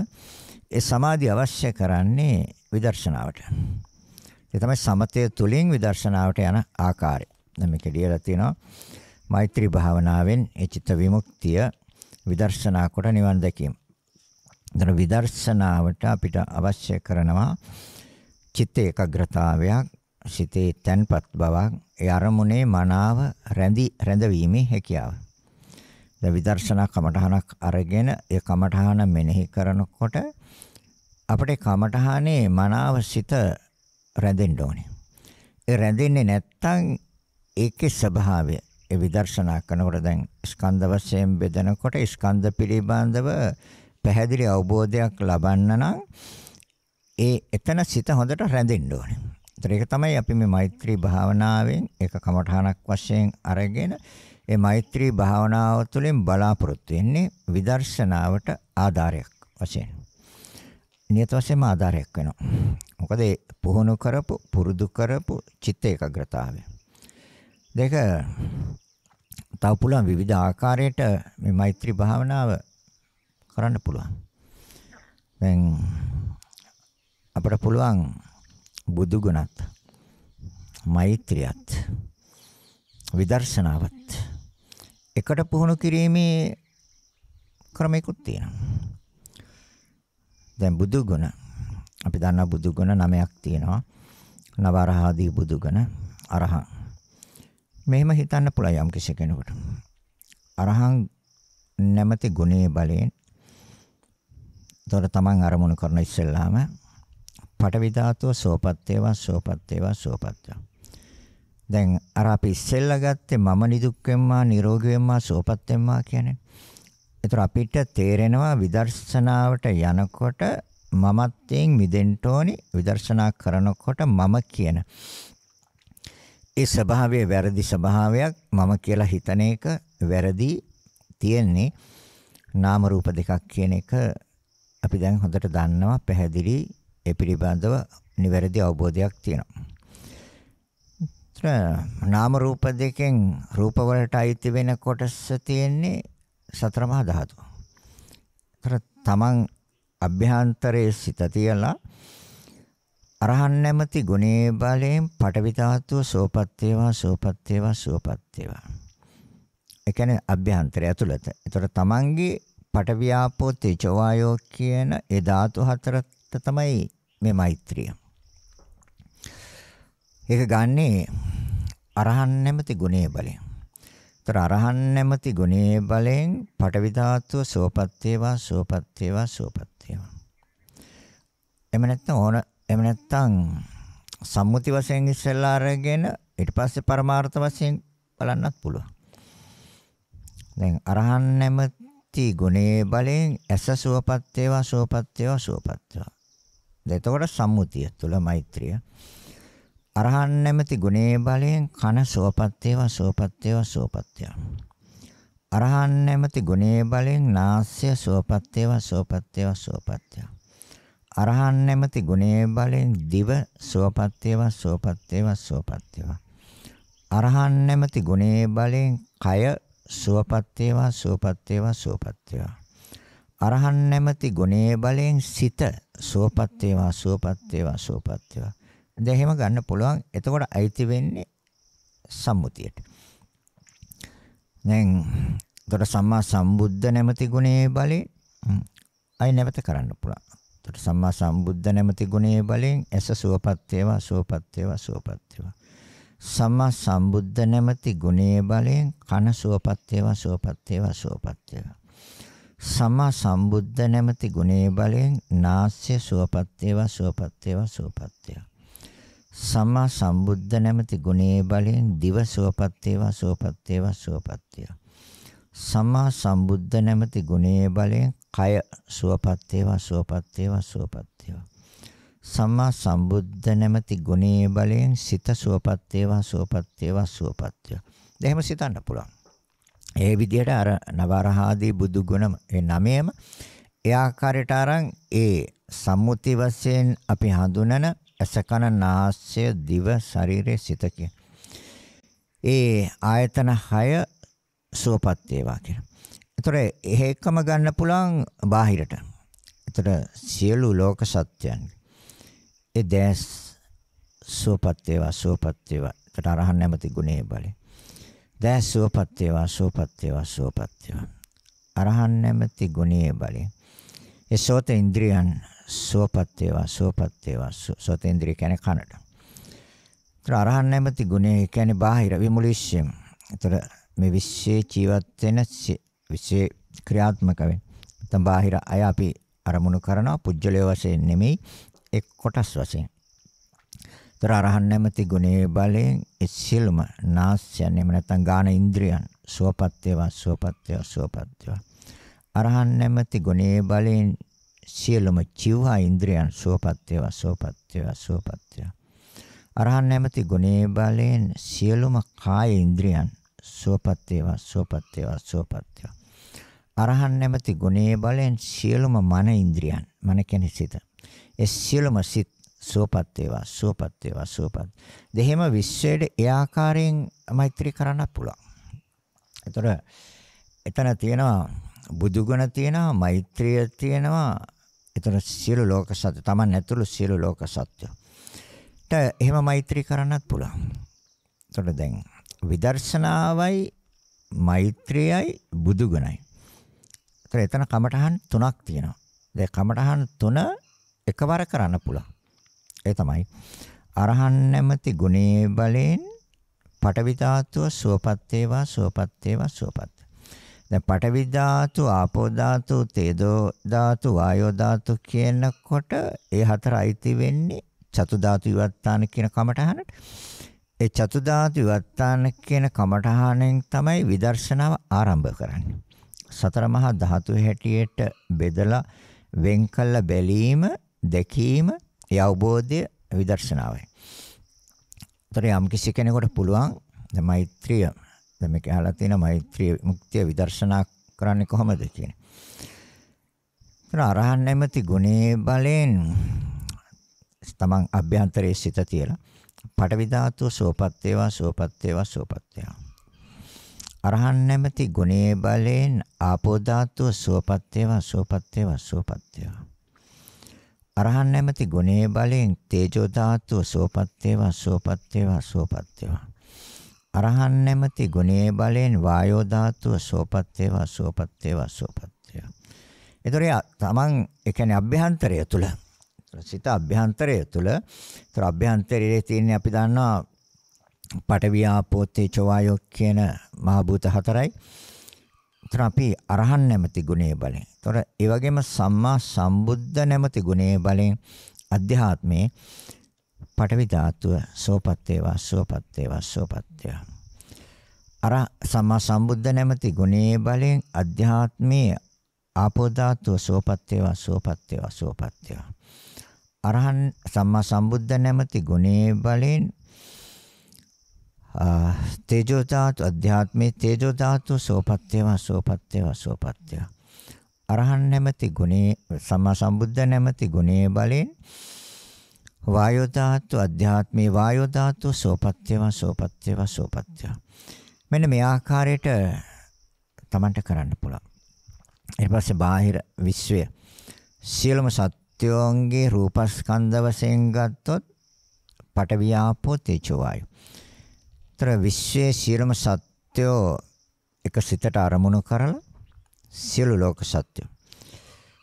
ඒ සමාධිය අවශ්‍ය කරන්නේ විදර්ශනාවට. ඒ තමයි සමතය තුලින් විදර්ශනාවට යන ආකාරය. දැන් මේක ලියලා තියෙනවා මෛත්‍රී භාවනාවෙන් ඒ චිත්ත විමුක්තිය විදර්ශනා කොට නිවන් දැකීම. දැන් විදර්ශනාවට අපිට අවශ්‍ය කරනවා චිත්ත ඒකාග්‍රතාවයක්, සිතේ තැන්පත් බවක්, ඒ අරමුණේ මනාව රැඳවීමේ හැකියාව. දැන් විදර්ශනා කමඨහනක් අරගෙන ඒ කමඨහන මෙනෙහි කරනකොට අපේ කමඨහනේ මනාව සිත රැඳෙන්න ඕනේ. ඒ රැඳෙන්නේ නැත්නම් ඒකේ ස්වභාවය ඒ විදර්ශනා කරනකොට දැන් ස්කන්ධ වශයෙන් බෙදනකොට ස්කන්ධ පිළිබඳව පැහැදිලි අවබෝධයක් ලබන්න නම් එතන සිත හොඳට රැඳෙන්න ඕනේ. ඒක තමයි අපි මේ මෛත්‍රී භාවනාවෙන් එක කමඨහනක් වශයෙන් අරගෙන ඒ මෛත්‍රී භාවනාව තුළින් බලාපොරොත්තු වෙන්නේ විදර්ශනාවට ආධාරයක් වශයෙන්. නියත වශයෙන්ම ආධාරයක් වෙනවා. මොකද පුහුණු කරපු පුරුදු කරපු චිත්ත ඒකාග්‍රතාවය. දෙක තව පුළුවන් විවිධ ආකාරයට මේ මෛත්‍රී භාවනාව කරන්න පුළුවන්. දැන් අපිට පුළුවන් බුදු ගුණත් මෛත්‍රියත් විදර්ශනාවත් එකට පුහුණු කිරීමේ ක්‍රමයකුත් තියෙනවා. දැන් බුදු ගුණ අපි දන්නා බුදු ගුණ 9ක් තියෙනවා. නවරහාදී බුදු ගුණ අරහං. මෙහෙම හිතන්න පුළුවන් යම් කිසි කෙනෙකුට. අරහං නැමැති ගුණයේ බලයෙන් තොර තමන් අරමුණු කරන ඉස්සෙල්ලාම පඨවි ධාතුව සෝපත් වේවා සෝපත් වේවා සෝපත් වේවා. දැන් අර අපි ඉස්සෙල්ලා ගත්තේ මම නිදුක් වෙම්මා නිරෝගී වෙම්මා සෝපත් වෙම්මා කියන්නේ. ඒතර අපිට තේරෙනවා විදර්ශනාවට යනකොට මමත්වයෙන් මිදෙන්න ඕනි. විදර්ශනා කරනකොට මම කියන ඒ ස්වභාවයේ වැරදි ස්වභාවයක් මම කියලා හිතන එක වැරදි. තියෙන්නේ නාම රූප දෙකක් කියන එක අපි දැන් හොඳට දන්නවා පැහැදිලි. ඒ පිළිබඳව නිවැරදි අවබෝධයක් තියෙනවා. නාම රූප දෙකෙන් රූප වලට අයිති වෙන කොටස තියෙන්නේ සතර මහා ධාතු. තමන් අභ්‍යන්තරයේ සිත තියලා අරහන් නැමැති ගුණේ බලයෙන් පඨවි ධාතුව සෝපත් වේවා සෝපත් වේවා සෝපත් වේවා. ඒ කියන්නේ අභ්‍යන්තරය ඇතුළත. ඒතර තමන්ගේ පඨවි ආපෝ තේජෝ වායෝ කියන ඒ ධාතු හතරට තමයි මේ මෛත්‍රිය. ඒක ගන්නේ අරහන් නැමැති ගුණේ බලයෙන්. ඒතර අරහන් නැමැති ගුණේ බලයෙන් පඨවි ධාතුව සෝපත් වේවා සෝපත් වේවා සෝපත් වේවා. එහෙම නැත්නම් සම්මුති වශයෙන් ඉස්සෙල්ලා අරගෙන ඊට පස්සේ පරමාර්ථ වශයෙන් බලන්නත් පුළුවන්. දැන් අරහන් නැමැති ගුණයේ බලයෙන් ඇස සුවපත් වේවා සුවපත් වේවා සුවපත් වේවා. එතකොට සම්මුතිය තුළ මෛත්‍රිය. අරහන් නැමැති ගුණයේ බලයෙන් කන සුවපත් වේවා සුවපත් වේවා සුවපත් වේවා. අරහන් නැමැති ගුණයේ බලයෙන් නාසය සුවපත් වේවා සුවපත් වේවා සුවපත් වේවා. අරහන් නැමැති ගුණයේ බලයෙන් දිව සුවපත් වේවා සුවපත් වේවා සුවපත් වේවා. අරහන් නැමැති ගුණයේ බලයෙන් කය සුවපත් වේවා සුවපත් වේවා සුවපත් වේවා. අරහන් නැමැති ගුණයේ බලයෙන් සිත සුවපත් වේවා සුවපත් වේවා සුවපත් වේවා. දැන් එහෙම ගන්න පුළුවන්. එතකොට අයිති වෙන්නේ සම්මුතියට. දැන් උතර සම්මා සම්බුද්ධ නැමැති ගුණයේ බලයෙන් අය නැවත කරන්න පුළුවන්. උතර සම්මා සම්බුද්ධ නැමැති ගුණයේ බලයෙන් ඇස සුවපත් වේවා සුවපත් වේවා සුවපත් වේවා. සම්මා සම්බුද්ධ නැමැති ගුණයේ බලයෙන් කන සුවපත් වේවා සුවපත් වේවා සුවපත් වේවා. සම්මා සම්බුද්ධ නැමැති ගුණයේ බලයෙන් නාසය සුවපත් වේවා සුවපත් වේවා සුවපත් වේවා. සම්මා සම්බුද්ධ නැමැති ගුණයේ බලයෙන් දිව සුවපත් වේවා සුවපත් වේවා සුවපත් වේවා. සම්මා සම්බුද්ධ නැමැති ගුණයේ බලයෙන් කය සුවපත් වේවා සුවපත් වේවා සුවපත් වේවා. සම්මා සම්බුද්ධ නැමැති ගුණයේ බලයෙන් සිත සුවපත් වේවා සුවපත් වේවා සුවපත් වේවා. එහෙම සිතන්න පුළුවන්. ඒ විදිහට අර නවරහාදී බුදු ගුණ ඒ නමයම ඒ ආකාරයට අරන් ඒ සම්මුති වශයෙන් අපි හඳුනන අසකන නාසය දිව ශරීරයේ සිත කියන ඒ ආයතන 6 සුවපත් වේවා කියන. ඒතර ඒකම ගන්න පුළුවන් බාහිරට. ඒතර සියලු ලෝක සත්‍යයන් ඒ දැස් සුවපත් වේවා සුවපත් වේවා. ඒතර අරහන් නැමැති ගුණයේ බලය. දැස් සුවපත් වේවා සුවපත් වේවා සුවපත් වේවා. අරහන් නැමැති ගුණයේ බලය. ඒ සෝත ඉන්ද්‍රියන් සුවපත් වේවා සුවපත් වේවා. සෝත ඉන්ද්‍රිය කියන්නේ කනට. ඒතර අරහන් නැමැති ගුණය කියන්නේ බාහිර විමුලිශ්‍යම්. ඒතර මේ විශ්ේ ජීවත් වෙන විශ්ේ ක්‍රියාත්මක වෙන. නැත්නම් බාහිර අය අපි අරමුණු කරනවා පුජ්‍යලයේ වශයෙන් නෙමෙයි එක් කොටස් වශයෙන්. ඒතර අරහන් නැමැති ගුණයේ බලයෙන් ඒ සියලුම නාස්යන් එහෙම නැත්නම් ගාන ඉන්ද්‍රියන් සුවපත් වේවා සුවපත් වේවා සුවපත් වේවා. අරහන් නැමැති ගුණයේ බලයෙන් සියලුම ජීවා ඉන්ද්‍රියන් සුවපත් වේවා සුවපත් වේවා සුවපත් වේවා. අරහන් නැමැති ගුණයේ බලයෙන් සියලුම කාය ඉන්ද්‍රියන් සුවපත් වේවා සුවපත් වේවා සුවපත් වේවා. අරහන් නැමැති ගුණයේ බලයෙන් සියලුම මන ඉන්ද්‍රියන් මන කියන්නේ සිත. ඒ සියලුම සිත් සුවපත් වේවා සුවපත් වේවා සුවපත්. දෙහිම විශ්වයේ ඒ ආකාරයෙන් මෛත්‍රී කරන්න පුළුවන්. ඒතර එතන තියෙනවා බුදු ගුණ තියෙනවා මෛත්‍රිය තියෙනවා. ඒතර සියලු ලෝක සත්‍ය Taman ඇතුළු සියලු ලෝක සත්‍ය. එහෙම මෛත්‍රී කරන්නත් පුළුවන්. ඒතර දැන් විදර්ශනාවයි මෛත්‍රියයි බුදු ගුණයි. ඒතර එතන කමඨහන් 3ක් තියෙනවා. දැන් කමඨහන් 3 එකවර කරන්න පුළුවන්. ඒ තමයි අරහන් නැමැති ගුණයේ බලයෙන් පඨවි ධාතුව සුවපත් වේවා සුවපත් වේවා සුවපත්. දැන් පඨවි ධාතු ආපෝ ධාතු තේජෝ ධාතු වායෝ ධාතු කියනකොට ඒ හතර අයිති වෙන්නේ චතු ධාතු විවත්තාන කියන කමඨහනට. ඒ චතු ධාතු විවත්තාන කියන කමඨහනෙන් තමයි විදර්ශනාව ආරම්භ කරන්නේ. සතර මහා ධාතු හැටියට බෙදලා වෙන් කළ බැලීම දැකීම ඒ අවබෝධය විදර්ශනාවයි. ඒතර යම් කිසි කෙනෙකුට පුළුවන් දැන් මෛත්‍රිය දැන් මේක අහලා තියෙන මෛත්‍රිය මුක්තිය විදර්ශනා කරන්නේ කොහොමද කියන්නේ. ඒතර අරහන් නැමැති ගුණයේ බලෙන් තමන් අභ්‍යන්තරයේ සිත තියලා පඨවි ධාතුව සෝපත් වේවා සෝපත් වේවා සෝපත් වේවා. අරහන් නැමැති ගුණයේ බලෙන් ආපෝ ධාතුව සෝපත් වේවා සෝපත් වේවා සෝපත් වේවා. අරහන් නැමැති ගුණයේ බලෙන් තේජෝ ධාතුව සෝපත් වේවා සෝපත් වේවා සෝපත් වේවා. අරහන් නැමැති ගුණයේ බලෙන් වායෝ ධාතුව සෝපත් වේවා සෝපත් වේවා සෝපත් වේවා. ඒතර තමන් ඒ කියන්නේ අභ්‍යන්තරය තුල සිත අභ්‍යන්තරය තුල ඒතර අභ්‍යන්තරයේ තියෙන අපි දන්නවා පඨවි ආපෝ තේජෝ වායෝ කියන මහ භූත හතරයි. ඒතර අපි අරහන් නැමැති ගුණයේ බලෙන්. ඒතර ඒ වගේම සම්මා සම්බුද්ධ නැමැති ගුණයේ බලෙන් අධ්‍යාත්මේ පඨවි ධාතුව සෝපත් වේවා සෝපත් වේවා සෝපත් වේවා. අර සම්මා සම්බුද්ධ නැමැති ගුණයේ බලයෙන් අධ්‍යාත්මයේ ආපෝ ධාතුව සෝපත් වේවා සෝපත් වේවා සෝපත් වේවා. අරහන් සම්මා සම්බුද්ධ නැමැති ගුණයේ බලයෙන් තේජෝ ධාතු අධ්‍යාත්මයේ තේජෝ ධාතු සෝපත් වේවා සෝපත් වේවා සෝපත් වේවා. අරහන් නැමැති ගුණේ සම්මා සම්බුද්ධ නැමැති ගුණයේ බලයෙන් වායෝ ධාතු අධ්‍යාත්මයේ වායෝ ධාතු සෝපත් වේවා සෝපත් වේවා සෝපත් වේවා. මෙන්න මේ ආකාරයට තමන්ට කරන්න පුළුවන්. ඊට පස්සේ බාහිර විශ්වය සියලුම සත්‍යෝන්ගේ රූපස්කන්ධ වශයෙන් ගත්තොත් පඨවි ආපෝ තේජෝ වායෝ. තර විශ්වයේ සියලුම සත්‍යෝ එක සිතට අරමුණු කරලා සියලු ලෝක සත්‍ය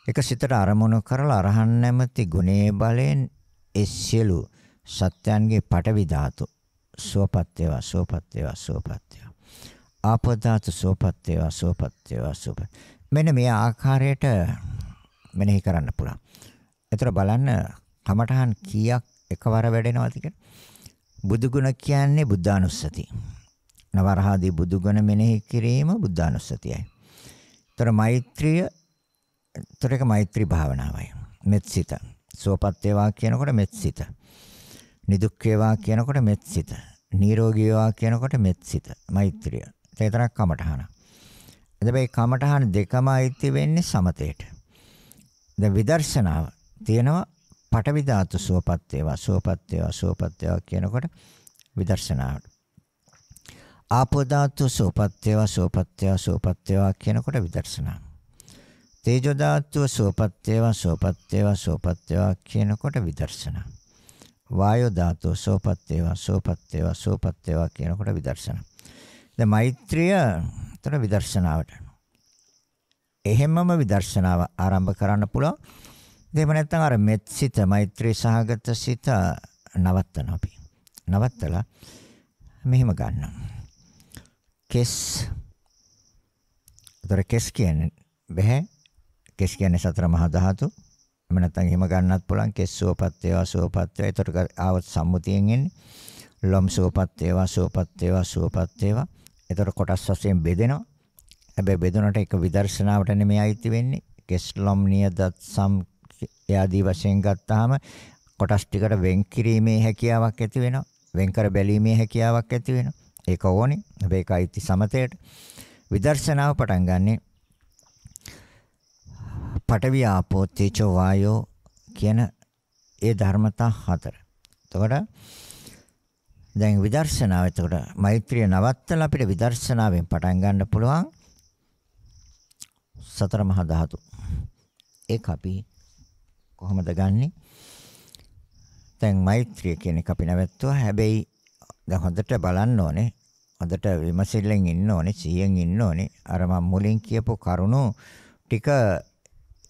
එක සිතට අරමුණු කරලා අරහන් නැමැති ගුණයේ බලයෙන් ඒ සියලු සත්‍යයන්ගේ පඨවි ධාතු සෝපත් වේවා සෝපත් වේවා සෝපත් වේවා. ආපෝ ධාතු සෝපත් වේවා සෝපත් වේවා සෝපත්. මෙන්න මේ ආකාරයට මෙනෙහි කරන්න පුළුවන්. ඒතර බලන්න කමඨහන් කීයක් එකවර වැඩෙනවද කියලා. බුදු ගුණ කියන්නේ බුද්ධානුස්සති. නවරහදී බුදු ගුණ මෙනෙහි කිරීම බුද්ධානුස්සතියයි. ඒතර මෛත්‍රිය ඒතර එක මෛත්‍රී භාවනාවයි. මෙත්සිත. සෝපත් වේවා කියනකොට මෙත්සිත. නිදුක් වේවා කියනකොට මෙත්සිත. නිරෝගී වේවා කියනකොට මෙත්සිත. මෛත්‍රිය. ඒතරක් කමඨහන. එතකොට කමඨහන දෙකම අයිති වෙන්නේ සමතේට. දැන් විදර්ශනාව තියෙනවා පඨවි ධාතු සෝපත් වේවා සෝපත් වේවා සෝපත් වේවා කියනකොට විදර්ශනාවට. ආපෝ ධාතු සෝපත් වේවා සෝපත් වේවා සෝපත් වේවා කියනකොට විදර්ශනාව. තේජෝ ධාතු සෝපත් වේවා සෝපත් වේවා සෝපත් වේවා කියනකොට විදර්ශනාව. වායෝ ධාතු සෝපත් වේවා සෝපත් වේවා සෝපත් වේවා කියනකොට විදර්ශනාව. දැන් මෛත්‍රිය තර විදර්ශනාවට. එහෙමම විදර්ශනාව ආරම්භ කරන්න පුළුවන්. එහෙම නැත්නම් අර මෙත්සිත මෛත්‍රී සහගත සිත නවත්තන අපි. නවත්තලා මෙහෙම ගන්නවා. කෙස්. ඒතර කෙස් කියන්නේ බෑ. කෙස් කියන්නේ සතර මහා ධාතු. එහෙම නැත්නම් එහෙම ගන්නත් පුළුවන්. කෙස් සෝපත් වේවා සෝපත් වේවා. ඒතර ආවත් සම්මුතියෙන් එන්නේ. ලොම් සෝපත් වේවා සෝපත් වේවා සෝපත් වේවා. ඒතර කොටස් වශයෙන් බෙදෙනවා. හැබැයි බෙදුනට එක විදර්ශනාවට නෙමෙයි අයිති වෙන්නේ. කෙස් ලොම් නියදත් සම් ආදී වශයෙන් ගත්තාම කොටස් ටිකට වෙන් කිරීමේ හැකියාවක් ඇති වෙනවා. වෙන් කර බැලීමේ හැකියාවක් ඇති වෙනවා. ඒක ඕනේ. හැබැයි ඒක අයිති සමතේට. විදර්ශනාව පටන් ගන්නෙ පඨවි ආපෝ තේජෝ වායෝ කියන ඒ ධර්මතා හතර. එතකොට දැන් විදර්ශනාව එතකොට මෛත්‍රිය නවත්තලා අපිට විදර්ශනාවෙන් පටන් ගන්න පුළුවන් සතර මහා ධාතු. ඒක අපි කොහොමද ගන්නෙ? දැන් මෛත්‍රිය කියන එක අපි නැවැත්තුවා. හැබැයි දැන් හොඳට බලන්න ඕනේ. හොඳට විමසිල්ලෙන් ඉන්න ඕනේ, සිහියෙන් ඉන්න ඕනේ. අර මම මුලින් කියපු කරුණු ටික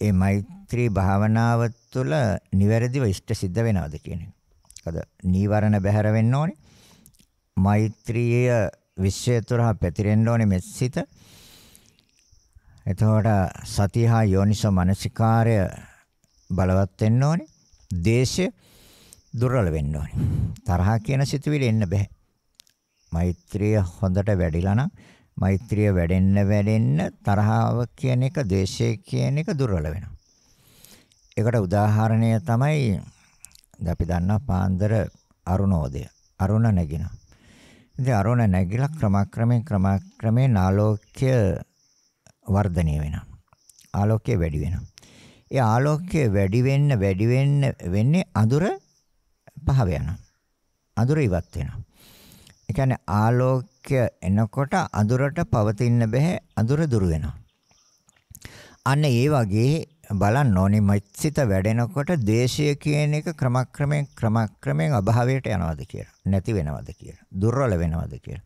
ඒ මෛත්‍රී භාවනාව තුළ නිවැරදිව ඉෂ්ට සිද්ධ වෙනවද කියන එක. මොකද නීවරණ බැහැර වෙන්න ඕනේ. මෛත්‍රිය විශ්වය තුරා පැතිරෙන්න ඕනේ මෙත්සිත. එතකොට සතිය හා යෝනිසෝ මනසිකාරය බලවත් වෙන්න ඕනේ. දේශය දුර්වල වෙන්න ඕනේ. තරහ කියන සිතුවිලි එන්න බෑ. මෛත්‍රිය හොඳට වැඩිලා නම් මෛත්‍රිය වැඩෙන්න තරහව කියන එක, ද්වේෂය කියන එක දුර්වල වෙනවා. ඒකට උදාහරණය තමයි අපි දන්නා පාන්දර අරුණෝදය. අරුණ නැගිනවා. ඉතින් අරුණ නැගිලා ක්‍රමක්‍රමයෙන් ආලෝක්‍ය වර්ධනය වෙනවා. ආලෝකය වැඩි වෙනවා. ඒ ආලෝකය වැඩි වෙන්නේ අඳුර පහව යනවා. අඳුර ඉවත් වෙනවා. ඒ කියන්නේ ආලෝකය එනකොට අඳුරට පවතින්න බෑ. අඳුර දුරු වෙනවා. අන්න ඒ වගේ බලන්න ඕනේ මෛත්‍සිත වැඩෙනකොට ද්වේෂය කියන එක ක්‍රමක්‍රමයෙන් අභාවයට යනවද කියලා. නැති වෙනවද කියලා. දුර්වල වෙනවද කියලා.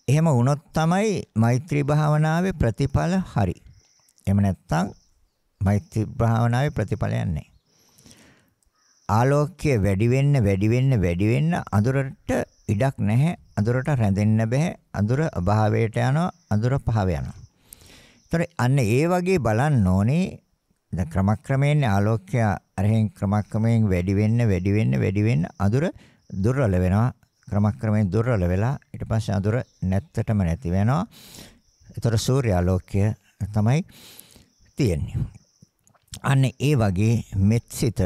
එහෙම වුණොත් තමයි මෛත්‍රී භාවනාවේ ප්‍රතිඵල හරි. එහෙම නැත්නම් මෛත්‍රී භාවනාවේ ප්‍රතිඵලයක් නැහැ. ආලෝකය වැඩි වෙන්න අඳුරට ඉඩක් නැහැ. අඳුරට රැඳෙන්න බෑ. අඳුර අභාවයට යනවා. අඳුර පහව යනවා. ඒතර අන්න ඒ වගේ බලන්න ඕනේ. දැන් ක්‍රමක්‍රමයෙන් ආලෝකය අරහෙන් ක්‍රමක්‍රමයෙන් වැඩි වෙන්න අඳුර දුර්වල වෙනවා. ක්‍රමක්‍රමයෙන් දුර්වල වෙලා ඊට පස්සේ අඳුර නැත්තටම නැති වෙනවා. ඒතර සූර්යාලෝකය තමයි තියෙන්නේ. අන්න ඒ වගේ මෙත්සිත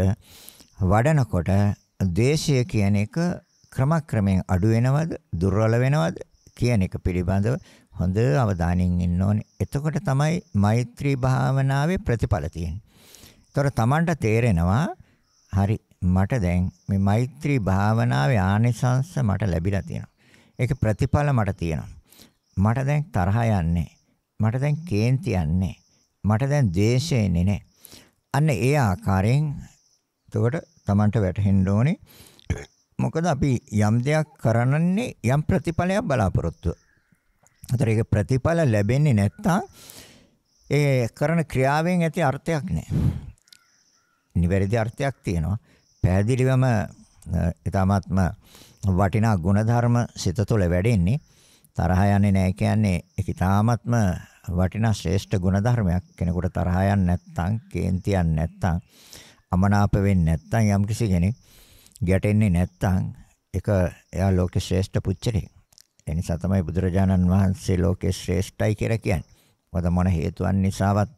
වඩනකොට ද්වේෂය කියන එක ක්‍රමක්‍රමයෙන් අඩු වෙනවද දුර්වල වෙනවද කියන එක පිළිබඳව හොඳ අවධානයෙන් ඉන්න ඕනේ. එතකොට තමයි මෛත්‍රී භාවනාවේ ප්‍රතිඵල තියෙන්නේ. ඒතර Tamanට තේරෙනවා හරි මට දැන් මේ මෛත්‍රී භාවනාවේ ආනිසංස මට ලැබිලා තියෙනවා. ඒක ප්‍රතිඵල මට තියෙනවා. මට දැන් තරහ යන්නේ. මට දැන් කේන්ති යන්නේ. මට දැන් ද්වේෂය එන්නේ නැහැ. අන්න ඒ ආකාරයෙන් එතකොට Tamanට වැටහෙන්න ඕනේ. මොකද අපි යම් දෙයක් කරනන්නේ යම් ප්‍රතිඵලයක් බලාපොරොත්තු. අතර ඒක ප්‍රතිඵල ලැබෙන්නේ නැත්නම් ඒ කරන ක්‍රියාවෙන් ඇති අර්ථයක් නැහැ. නිවැරදි අර්ථයක් තියෙනවා. පැහැදිලිවම ඊටාත්ම වටිනා ගුණධර්ම සිත තුළ වැඩෙන්නේ. තරහ යන්නේ නැහැ කියන්නේ ඒක ඊටාත්ම වටිනා ශ්‍රේෂ්ඨ ගුණධර්මයක්. කෙනෙකුට තරහ යන්නේ නැත්නම්, කේන්ති යන්නේ නැත්නම්, අමනාප වෙන්නේ නැත්නම් යම් කිසි කෙනෙක් ගැටෙන්නේ නැත්නම් ඒක එයා ලෝකේ ශ්‍රේෂ්ඨ පුච්චරේ. ඒ නිසා තමයි බුදුරජාණන් වහන්සේ ලෝකේ ශ්‍රේෂ්ඨයි කියලා කියන්නේ. මොකද මොන හේතුන් නිසාවත්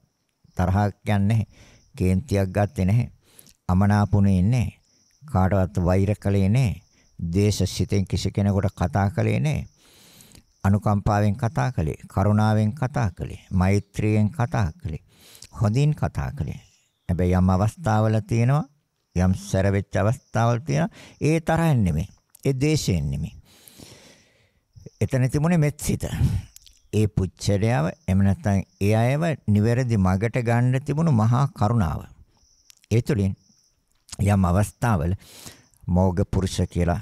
තරහක් යන්නේ නැහැ. කේන්තියක් ගත්තේ නැහැ. අමනාපුනේ නැහැ. කාටවත් වෛර කළේ නැහැ. ද්වේෂ සිතෙන් කිසි කෙනෙකුට කතා කළේ නැහැ. අනුකම්පාවෙන් කතා කළේ, කරුණාවෙන් කතා කළේ, මෛත්‍රියෙන් කතා කළේ, හොඳින් කතා කළේ. හැබැයි යම් අවස්ථාවල තියෙනවා, යම් සැර වෙච්ච අවස්ථාවල් තියෙනවා. ඒ තරහෙන් නෙමෙයි. ඒ ද්වේෂයෙන් නෙමෙයි. එතන තිබුණේ මෙත්සිත. ඒ පුච්චරයව එහෙම නැත්නම් ඒ අයව නිවැරදි මගට ගන්න තිබුණු මහා කරුණාව. ඒ තුළින් යම් අවස්ථාවල මෝග පුරුෂ කියලා,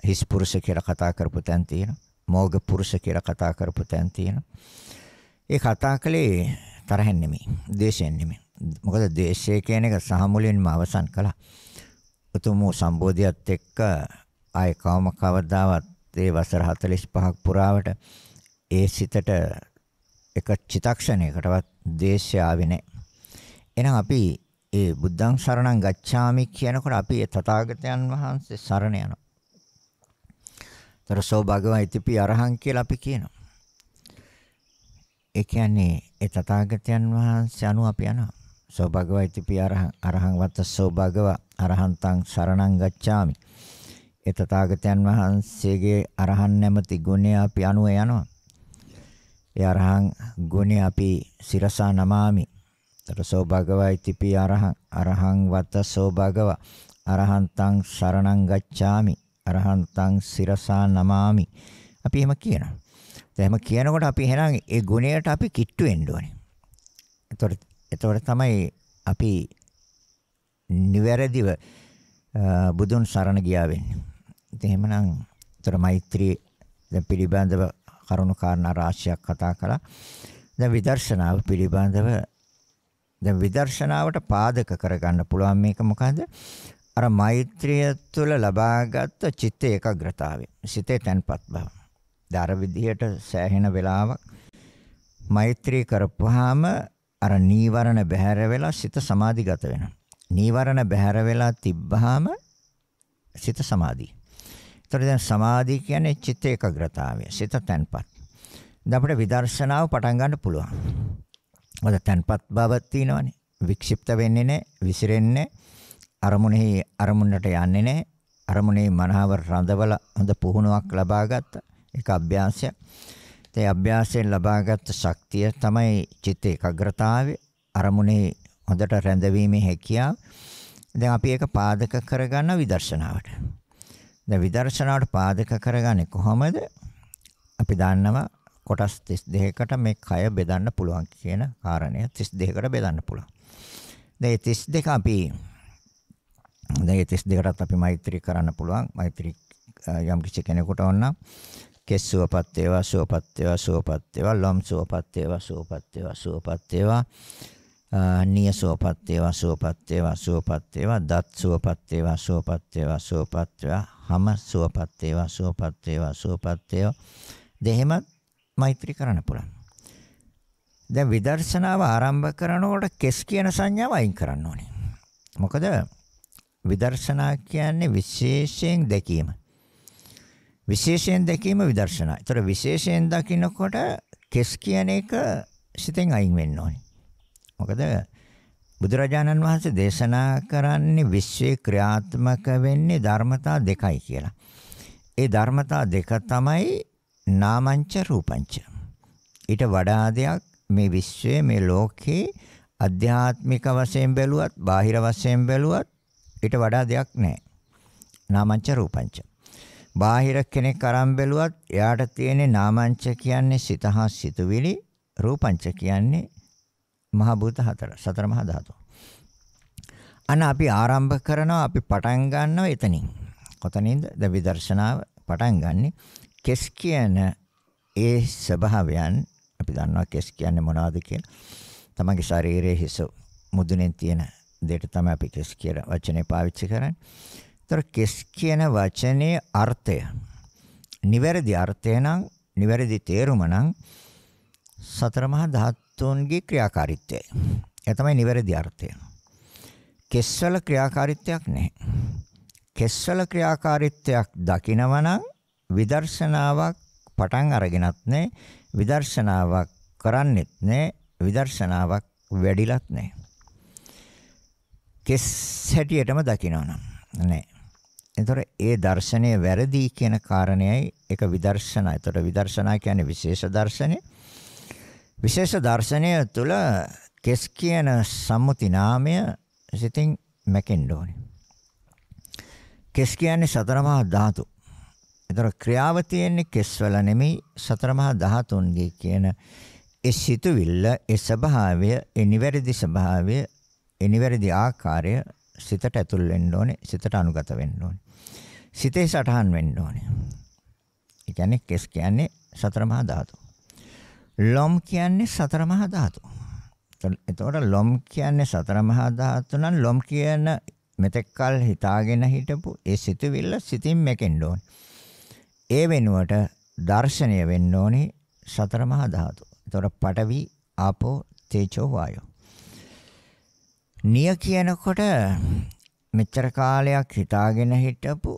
හිස් පුරුෂ කියලා කතා කරපු තැන් තියෙනවා. මෝග පුරුෂ කියලා කතා කරපු තැන් තියෙනවා. ඒ කතා කලේ තරහෙන් නෙමෙයි, ද්වේෂයෙන් නෙමෙයි. මොකද ද්වේෂය කියන එක සහ මුලින්ම අවසන් කළා. උතුම් සම්බෝධියත් එක්ක ආය කවදාවත් ඒ වසර 45ක් පුරාවට ඒ සිතට එක චිත්තක්ෂණයකටවත් ද්වේෂය ආවේ නැහැ. එහෙනම් අපි ඒ බුද්ධං සරණං ගච්ඡාමි කියනකොට අපි ඒ තථාගතයන් වහන්සේ සරණ යනවා. තරසෝ භගවයිතිපි අරහං කියලා අපි කියනවා. ඒ කියන්නේ ඒ තථාගතයන් වහන්සේ අනුව අපි යනවා. සෝ භගවයිතිපි අරහං වත්තසෝ භගව අරහන්තං සරණං ගච්ඡාමි. ඒ තථාගතයන් වහන්සේගේ අරහන් නැමැති ගුණය අපි අනුව යනවා. ඒ අරහං ගුණය අපි සිරසා නමාමි. තරසෝ භගවයිතිපි අරහං වත්තසෝ භගව අරහන්තං සරණං ගච්ඡාමි. අරහන්තං සිරසා නමාමි. අපි එහෙම කියනවා. එහෙම කියනකොට අපි එහෙනම් ඒ ගුණයට අපි කිට්ටු වෙන්න ඕනේ. එතකොට තමයි අපි නිවැරදිව බුදුන් සරණ ගියා වෙන්නේ. ඉතින් එහෙමනම් උතර මෛත්‍රී දැන් පිළිබඳව කරුණු කාරණා රාශියක් කතා කළා. දැන් විදර්ශනාව පිළිබඳව දැන් විදර්ශනාවට පාදක කරගන්න පුළුවන් මේක මොකද්ද? අර මෛත්‍රිය තුළ ලබාගත් චිත්ත ඒකාග්‍රතාවය. සිතේ තැන්පත් බව. අර විදිහට සෑහෙන වෙලාවක් මෛත්‍රී කරපුවාම අර නීවරණ බැහැර වෙලා සිත සමාධිගත වෙනවා. නීවරණ බැහැර වෙලා තිබ්බහම සිත සමාධි. ඒතර දැන් සමාධිය කියන්නේ චිත්ත ඒකාග්‍රතාවය. සිත තැන්පත්. දැන් අපිට විදර්ශනාව පටන් ගන්න පුළුවන්. මොකද තැන්පත් බව තියෙනවනේ. වික්ෂිප්ත වෙන්නේ නැහැ, විසිරෙන්නේ නැහැ. අරමුණට යන්නේ නැහැ. අරමුණේ මනහව රඳවල හොඳ පුහුණුවක් ලබා ගත්තා. ඒක අභ්‍යාසයක්. ඒ අභ්‍යාසයෙන් ලබාගත් ශක්තිය තමයි චිත්ත ඒකාග්‍රතාවය. අරමුණේ හොඳට රැඳවීමේ හැකියාව. දැන් අපි ඒක පාදක කරගන්න විදර්ශනාවට. දැන් විදර්ශනාවට පාදක කරගන්නේ කොහොමද? අපි දන්නවා කොටස් 32කට මේ කය බෙදන්න පුළුවන් කියන කාරණය 32කට බෙදන්න පුළුවන්. දැන් 32 අපි දැන් 32කටත් අපි මෛත්‍රී කරන්න පුළුවන්. මෛත්‍රී යම් කිසි කෙනෙකුට වුණා කෙස් සුවපත් වේවා සුවපත් වේවා සුවපත් වේවා ලොම් සුවපත් වේවා සුවපත් වේවා සුවපත් වේවා නිය සුවපත් වේවා සුවපත් වේවා සුවපත් වේවා දත් සුවපත් වේවා සුවපත් වේවා සුවපත් වේවා හම සුවපත් වේවා සුවපත් වේවා සුවපත් වේවා දෙහිම මෛත්‍රී කරන්න පුළුවන්. දැන් විදර්ශනාව ආරම්භ කරනකොට කෙස් කියන සංඥාව අයින් කරන්න ඕනේ. මොකද විදර්ශනා කියන්නේ විශේෂයෙන් දැකීම. විශේෂයෙන් දැකීම විදර්ශනා. ඒතර විශේෂයෙන් දකින්නකොට කෙස් කියන එක සිතෙන් අයින් වෙන්න ඕනේ. මොකද බුදුරජාණන් වහන්සේ දේශනා කරන්නේ විශ්වයේ ක්‍රියාත්මක වෙන්නේ ධර්මතා දෙකයි කියලා. ඒ ධර්මතා දෙක තමයි නාමංච රූපංච. ඊට වඩා දෙයක් මේ විශ්වයේ මේ ලෝකේ අධ්‍යාත්මික වශයෙන් බැලුවත් බාහිර වශයෙන් බැලුවත් ඊට වඩා දෙයක් නැහැ. නාමංච රූපංච. බාහිර කෙනෙක් අරන් බැලුවත් එයාට තියෙන්නේ නාමංච කියන්නේ සිත හා සිතුවිලි, රූපංච කියන්නේ මහ භූත හතර, සතර මහා ධාතු. අන්න අපි ආරම්භ කරනවා, අපි පටන් ගන්නවා එතනින්. කොතනින්ද? ද විදර්ශනාව පටන් ගන්නෙ. කෙස් කියන ඒ ස්වභාවයන් අපි දන්නවා කෙස් කියන්නේ මොනවද කියලා. තමගේ ශරීරයේ හිස මුදුනේ තියෙන දෙයට තමයි අපි කෙස් කියන වචනේ පාවිච්චි කරන්නේ. ඒතර කෙස් කියන වචනේ අර්ථය නිවැරදි අර්ථය නම් නිවැරදි තේරුම නම් සතර මහා ධාතුන්ගේ ක්‍රියාකාරීත්වය. ඒ තමයි නිවැරදි අර්ථය. කෙස්වල ක්‍රියාකාරීත්වයක් නැහැ. කෙස්වල ක්‍රියාකාරීත්වයක් දකිනවා නම් විදර්ශනාවක් පටන් අරගෙනත් නැහැ. විදර්ශනාවක් කරන්නෙත් නැහැ. විදර්ශනාවක් වැඩිලත් නැහැ. කෙස් හැටියටම දකිනවා නම් නැහැ. එතකොට ඒ දර්ශනය වැරදි කියන කාරණයයි ඒක විදර්ශනා. එතකොට විදර්ශනා කියන්නේ විශේෂ දර්ශනය. විශේෂ දර්ශනය තුළ කෙස් කියන සම්මුති නාමය සිතින් මැකෙන්න ඕනේ. කෙස් කියන්නේ සතර මහා ධාතු. එතකොට ක්‍රියාව තියෙන්නේ කෙස්වල නෙමෙයි සතර මහා ධාතුන්ගේ කියන ඒ සිතුවිල්ල, ඒ ස්වභාවය, ඒ නිවැරදි ස්වභාවය, ඒ නිවැරදි ආකාරය සිතට ඇතුල් වෙන්න ඕනේ, සිතට අනුගත වෙන්න ඕනේ. සිතේ සටහන් වෙන්න ඕනේ. ඒ කියන්නේ කෙස් කියන්නේ සතර මහා ධාතු. ලොම් කියන්නේ සතර මහා ධාතු. එතකොට ලොම් කියන්නේ සතර මහා ධාතු නම් ලොම් කියන මෙතෙක් කල හිතාගෙන හිටපු ඒ සිතුවිල්ල සිතින් මැකෙන්න ඕනේ. ඒ වෙනුවට දර්ශනය වෙන්න ඕනේ සතර මහා ධාතු. එතකොට පඨවි, ආපෝ, තේජෝ, වායෝ. නිය කියනකොට මෙච්චර කාලයක් හිතාගෙන හිටපු,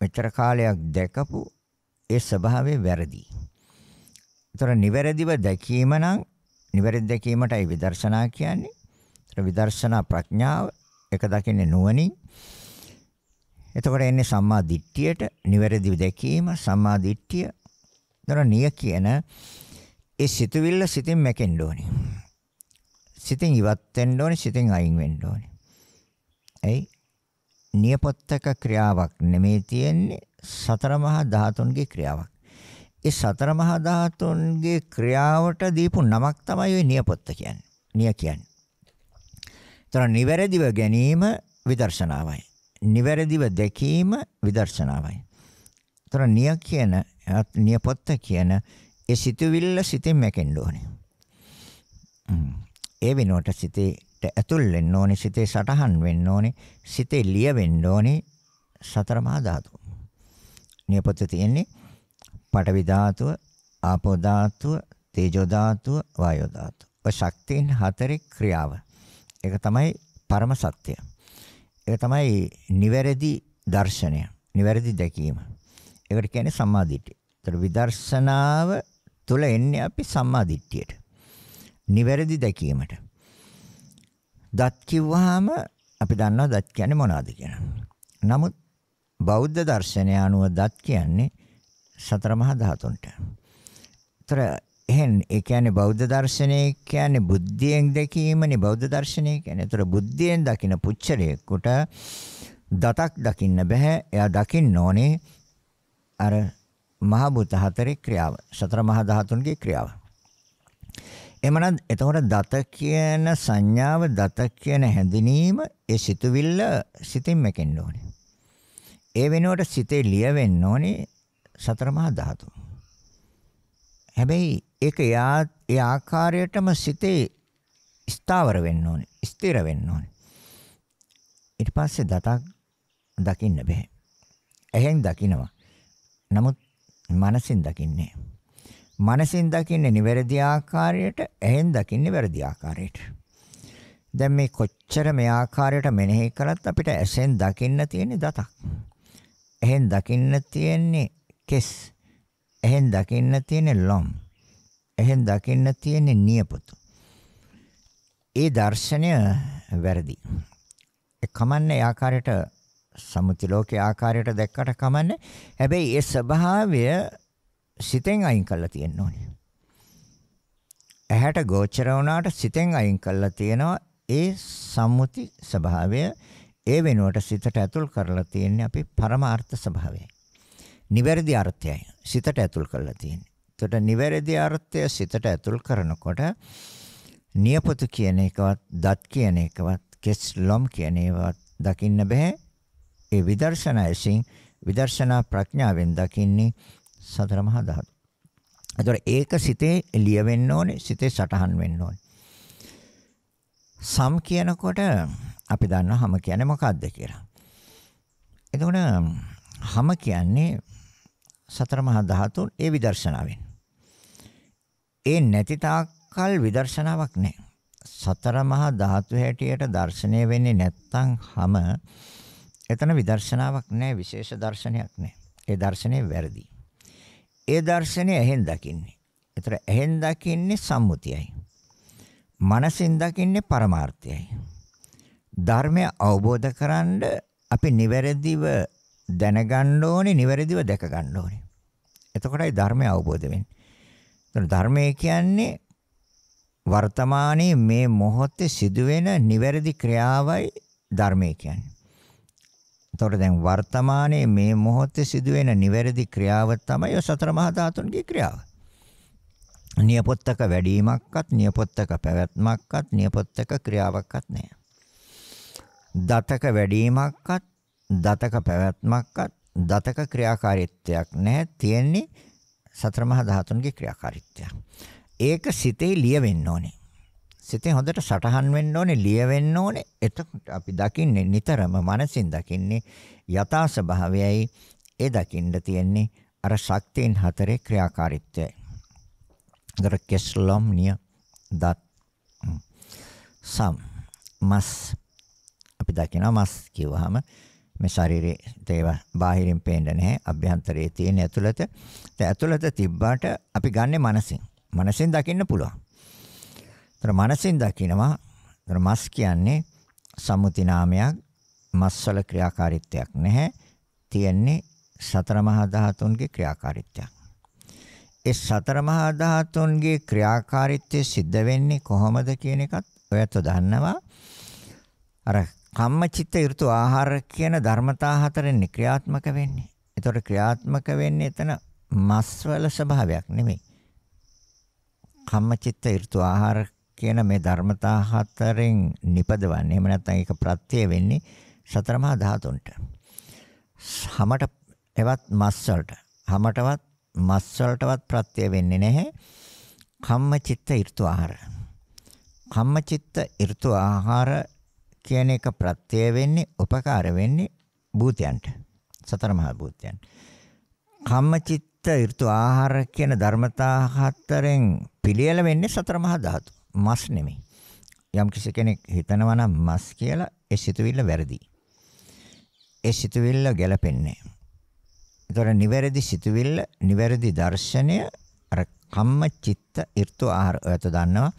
මෙච්චර කාලයක් දැකපු ඒ ස්වභාවය වැරදි. ඒතර නිවැරදිව දැකීම නම් නිවැරදි දැකීමටයි විදර්ශනා කියන්නේ. ඒතර විදර්ශනා ප්‍රඥාව එක දකින්නේ නුවණින්. එතකොට එන්නේ සම්මා දිට්ඨියට. නිවැරදිව දැකීම සම්මා දිට්ඨිය. ඒතර නිය කියන ඒ සිතුවිල්ල සිතින් මැකෙන්න ඕනේ. සිතින් ඉවත් වෙන්න ඕනේ, සිතින් අයින් වෙන්න ඕනේ. එයි නියපොත්තක ක්‍රියාවක් නෙමෙයි තියෙන්නේ, සතර මහා ධාතුන්ගේ ක්‍රියාවක්. ඒ සතර මහා ධාතුන්ගේ ක්‍රියාවට දීපු නමක් තමයි ওই නියපොත්ත කියන්නේ. නිය කියන්නේ. ඒතර නිවැරදිව ගැනීම විදර්ශනාවයි. නිවැරදිව දැකීම විදර්ශනාවයි. ඒතර නිය කියන නියපොත්ත කියන ඒ සිතුවිල්ල සිතින් මැකෙන්න ඕනේ. ඒ වෙනුවට සිතේට ඇතුල් වෙන්න ඕනේ, සිතේ සටහන් වෙන්න ඕනේ, සිතේ ලියවෙන්න ඕනේ සතර මහා ධාතු. නියපොත්ත තියෙන්නේ පඨවි ධාතුව, ආපෝ ධාතුව, තේජෝ ධාතුව, වායෝ ධාතුව. ඔය ශක්තියින් හතරේ ක්‍රියාව. ඒක තමයි පරම සත්‍ය. ඒක තමයි නිවැරදි දර්ශනය, නිවැරදි දැකීම. ඒකට කියන්නේ සම්මා දිට්ඨිය. ඒතර විදර්ශනාව තුළ එන්නේ අපි සම්මා දිට්ඨියට. නිවැරදි දැකීමට. දත් කිව්වහම අපි දන්නවා දත් කියන්නේ මොනවද කියලා. නමුත් බෞද්ධ දර්ශනය අනුව දත් කියන්නේ සතර මහා ධාතුන්ට. ඒතර එහෙන් ඒ කියන්නේ බෞද්ධ දර්ශනය කියන්නේ බුද්ධියෙන් දැකීමනේ බෞද්ධ දර්ශනය කියන්නේ. ඒතර බුද්ධියෙන් දකින පුච්චලයකට දතක් දකින්න බෑ. එයා දකින්න ඕනේ අර මහ භූත හතරේ ක්‍රියාව, සතර මහා ධාතුන්ගේ ක්‍රියාව. එමනම් එතකොට දත කියන සංඥාව, දත කියන හැඳිනීම, ඒ සිතුවිල්ල සිතින් මැකෙන්න ඕනේ. ඒ වෙනුවට සිතේ ලියවෙන්න ඕනේ සතර මහා ධාතු. හැබැයි ඒක ඒ ආකාරයටම සිතේ ස්ථාවර වෙන්න ඕනේ, ස්ථිර වෙන්න ඕනේ. ඊට පස්සේ දතක් දකින්න බෑ. එහෙන් දකින්නවා. නමුත් මනසින් දකින්නේ. මනසින් දකින්නේ නිවැරදි ආකාරයට, එහෙන් දකින්නේ වැරදි ආකාරයට. දැන් මේ කොච්චර මේ ආකාරයට මෙනෙහි කළත් අපිට ඇසෙන් දකින්න තියෙන්නේ දතක්. එහෙන් දකින්න තියෙන්නේ කෙස්. එහෙන් දකින්න තියෙන්නේ ලොම්. එහෙන් දකින්න තියෙන්නේ නියපොතු. ඒ දර්ශනය වැරදි. ඒ කමන්නේ ආකාරයට සම්මුති ලෝකයේ ආකාරයට දැක්කට කමන්නේ. හැබැයි ඒ ස්වභාවය සිතෙන් අයින් කරලා තියෙන්න ඕනේ. ඇහැට ගෝචර වුණාට සිතෙන් අයින් කරලා තියෙනවා ඒ සම්මුති ස්වභාවය. ඒ වෙනුවට සිතට ඇතුල් කරලා තියෙන්නේ අපි පරමාර්ථ ස්වභාවයයි. නිවැරදි අර්ථයයි සිතට ඇතුල් කරලා තියෙන්නේ. එතකොට නිවැරදි අර්ථය සිතට ඇතුල් කරනකොට නියපොතු කියන එකවත්, දත් කියන එකවත්, කෙස් ලොම් කියන ඒවාත් දකින්න බෑ. ඒ විදර්ශනායෙන් විදර්ශනා ප්‍රඥාවෙන් දකින්නේ සතර මහා ධාතු. එතකොට ඒක සිතේ එළිය වෙන්න ඕනේ, සිතේ සටහන් වෙන්න ඕනේ. සම් කියනකොට අපි දන්නවා හැම කියන්නේ මොකක්ද කියලා. එතකොට හැම කියන්නේ සතර මහා ධාතුන් ඒ විදර්ශනාවෙන්. ඒ නැති තාක්කල් විදර්ශනාවක් නැහැ. සතර මහා ධාතු හැටියට දර්ශනය වෙන්නේ නැත්නම් හැම එතන විදර්ශනාවක් නැහැ, විශේෂ දර්ශනයක් නැහැ. ඒ දර්ශනේ වැරදි. ඒ දර්ශනේ ඇහෙන් දකින්නේ. ඒතර ඇහෙන් දකින්නේ සම්මුතියයි. මනසින් දකින්නේ පරමාර්ථයයි. ධර්මය අවබෝධ කරන්ඩ අපි නිවැරදිව දැනගන්න ඕනේ, නිවැරදිව දැක ගන්න ඕනේ. එතකොටයි ධර්මය අවබෝධ වෙන්නේ. ඒතර ධර්මය කියන්නේ වර්තමානයේ මේ මොහොතේ සිදුවෙන නිවැරදි ක්‍රියාවයි ධර්මය කියන්නේ. එතකොට දැන් වර්තමානයේ මේ මොහොතේ සිදුවෙන නිවැරදි ක්‍රියාව තමයි සතර මහා ධාතුන්ගේ ක්‍රියාව. නියපොත්තක වැඩිවීමක්වත්, නියපොත්තක පැවැත්මක්වත්, නියපොත්තක ක්‍රියාවක්වත් නැහැ. දතක වැඩිවීමක්වත්, දතක පැවැත්මක්වත්, දතක ක්‍රියාකාරීත්වයක් නැහැ. තියෙන්නේ සතර මහා ධාතුන්ගේ ක්‍රියාකාරීත්වය. ඒක සිතේ ලියවෙන්න ඕනේ. සිතේ හොඳට සටහන් වෙන්න ඕනේ, ලියවෙන්න ඕනේ. එතකොට අපි දකින්නේ නිතරම මනසින් දකින්නේ යථා ස්වභාවයයි. ඒ දකින්න තියෙන්නේ අර ශක්තියින් හතරේ ක්‍රියාකාරීත්වයයි. දර කෙස්ලොම් නිය දත් සම් මස් අපි දකිනවා මස් කියවහම මේ ශරීරයේ ඒවා බාහිරින් පේන්නේ නැහැ. අභ්‍යන්තරයේ තියෙන ඇතුළත. ඒ ඇතුළත තිබ්බාට අපි ගන්නෙ මනසින්. මනසින් දකින්න පුළුවන්. ඒතර මනසින් දකිනවා. ඒතර මස් කියන්නේ සම්මුති නාමයක්. මස්වල ක්‍රියාකාරීත්වයක් නැහැ. තියෙන්නේ සතර මහා ධාතුන්ගේ ක්‍රියාකාරීත්වයක්. ඒ සතර මහා ධාතුන්ගේ ක්‍රියාකාරීත්වය සිද්ධ වෙන්නේ කොහොමද කියන එකත් ඔයත් දන්නවා. අර කම්මචිත්ත ඍතු ආහාර කියන ධර්මතා හතරෙන් ක්‍රියාත්මක වෙන්නේ. ඒතකොට ක්‍රියාත්මක වෙන්නේ එතන මස්වල ස්වභාවයක් නෙමෙයි. කම්මචිත්ත ඍතු ආහාර කියන මේ ධර්මතා හතරෙන් නිපදවන්නේ. එහෙම නැත්නම් ඒක ප්‍රත්‍ය වෙන්නේ සතර මහා ධාතුන්ට. හැමත එවත් මස් වලට. හැමතවත් මස් වලටවත් ප්‍රත්‍ය වෙන්නේ නැහැ. කම්මචිත්ත ඍතු ආහාර. කම්මචිත්ත ඍතු ආහාර කියන එක ප්‍රත්‍ය වෙන්නේ, උපකාර වෙන්නේ භූතයන්ට. සතර මහා භූතයන්. කම්මචිත්ත ඍතු ආහාර කියන ධර්මතා හතරෙන් පිළියෙල වෙන්නේ සතර මහා ධාතු. මස් නෙමෙයි. යම් කිසි කෙනෙක් හිතනවා නම් මස් කියලා, ඒ සිතුවිල්ල වැරදි. ඒ සිතුවිල්ල ගැලපෙන්නේ. ඒතර නිවැරදි සිතුවිල්ල, නිවැරදි දර්ශනය අර කම්මචිත්ත ඍතු ආහාර ඔයත් දන්නවා.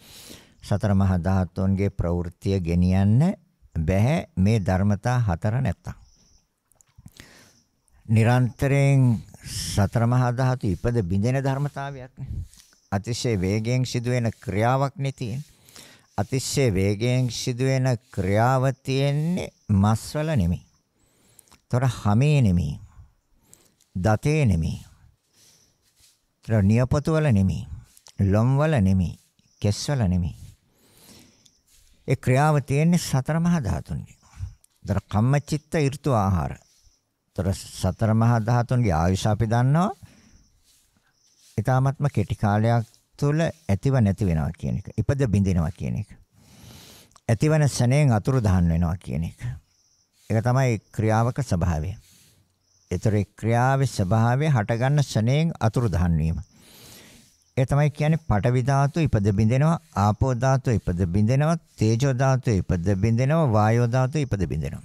සතර මහා ධාතුන්ගේ ප්‍රවෘත්තිය ගෙනියන්න බැහැ මේ ධර්මතා හතර නැත්තම්. නිරන්තරයෙන් සතර මහා ධාතු ඉපද බිඳෙන ධර්මතාවයක් නේ. අතිශය වේගයෙන් සිදුවෙන ක්‍රියාවක් නේ තියෙන්නේ. අතිශය වේගයෙන් සිදුවෙන ක්‍රියාව තියෙන්නේ මස්වල නෙමෙයි. ඒතර හැමේ නෙමෙයි. දතේ නෙමෙයි. ඒතර නියපොතු වල නෙමෙයි. ලොම් වල නෙමෙයි. කෙස් වල නෙමෙයි. ඒ ක්‍රියාව තියෙන්නේ සතර මහා ධාතුන්ගේ. ඒතර කම්මචිත්ත ඍතු ආහාර. ඒතර සතර මහා ධාතුන්ගේ ආයුෂ අපි දන්නවා. ඊටාත්ම කෙටි කාලයක් තුළ ඇතිව නැති වෙනවා කියන එක. ඉපද බිඳිනවා කියන එක. ඇතිවන ශණයෙන් අතුරු දහන් වෙනවා කියන එක. ඒක තමයි ක්‍රියාවක ස්වභාවය. ඒතර ක්‍රියාවේ ස්වභාවය හටගන්න ශණයෙන් අතුරු දහන් වීම. ඒ තමයි කියන්නේ පඨවි ධාතු ඉපද බිඳෙනවා, ආපෝ ධාතු ඉපද බිඳෙනවා, තේජෝ ධාතු ඉපද බිඳෙනවා, වායෝ ධාතු ඉපද බිඳෙනවා.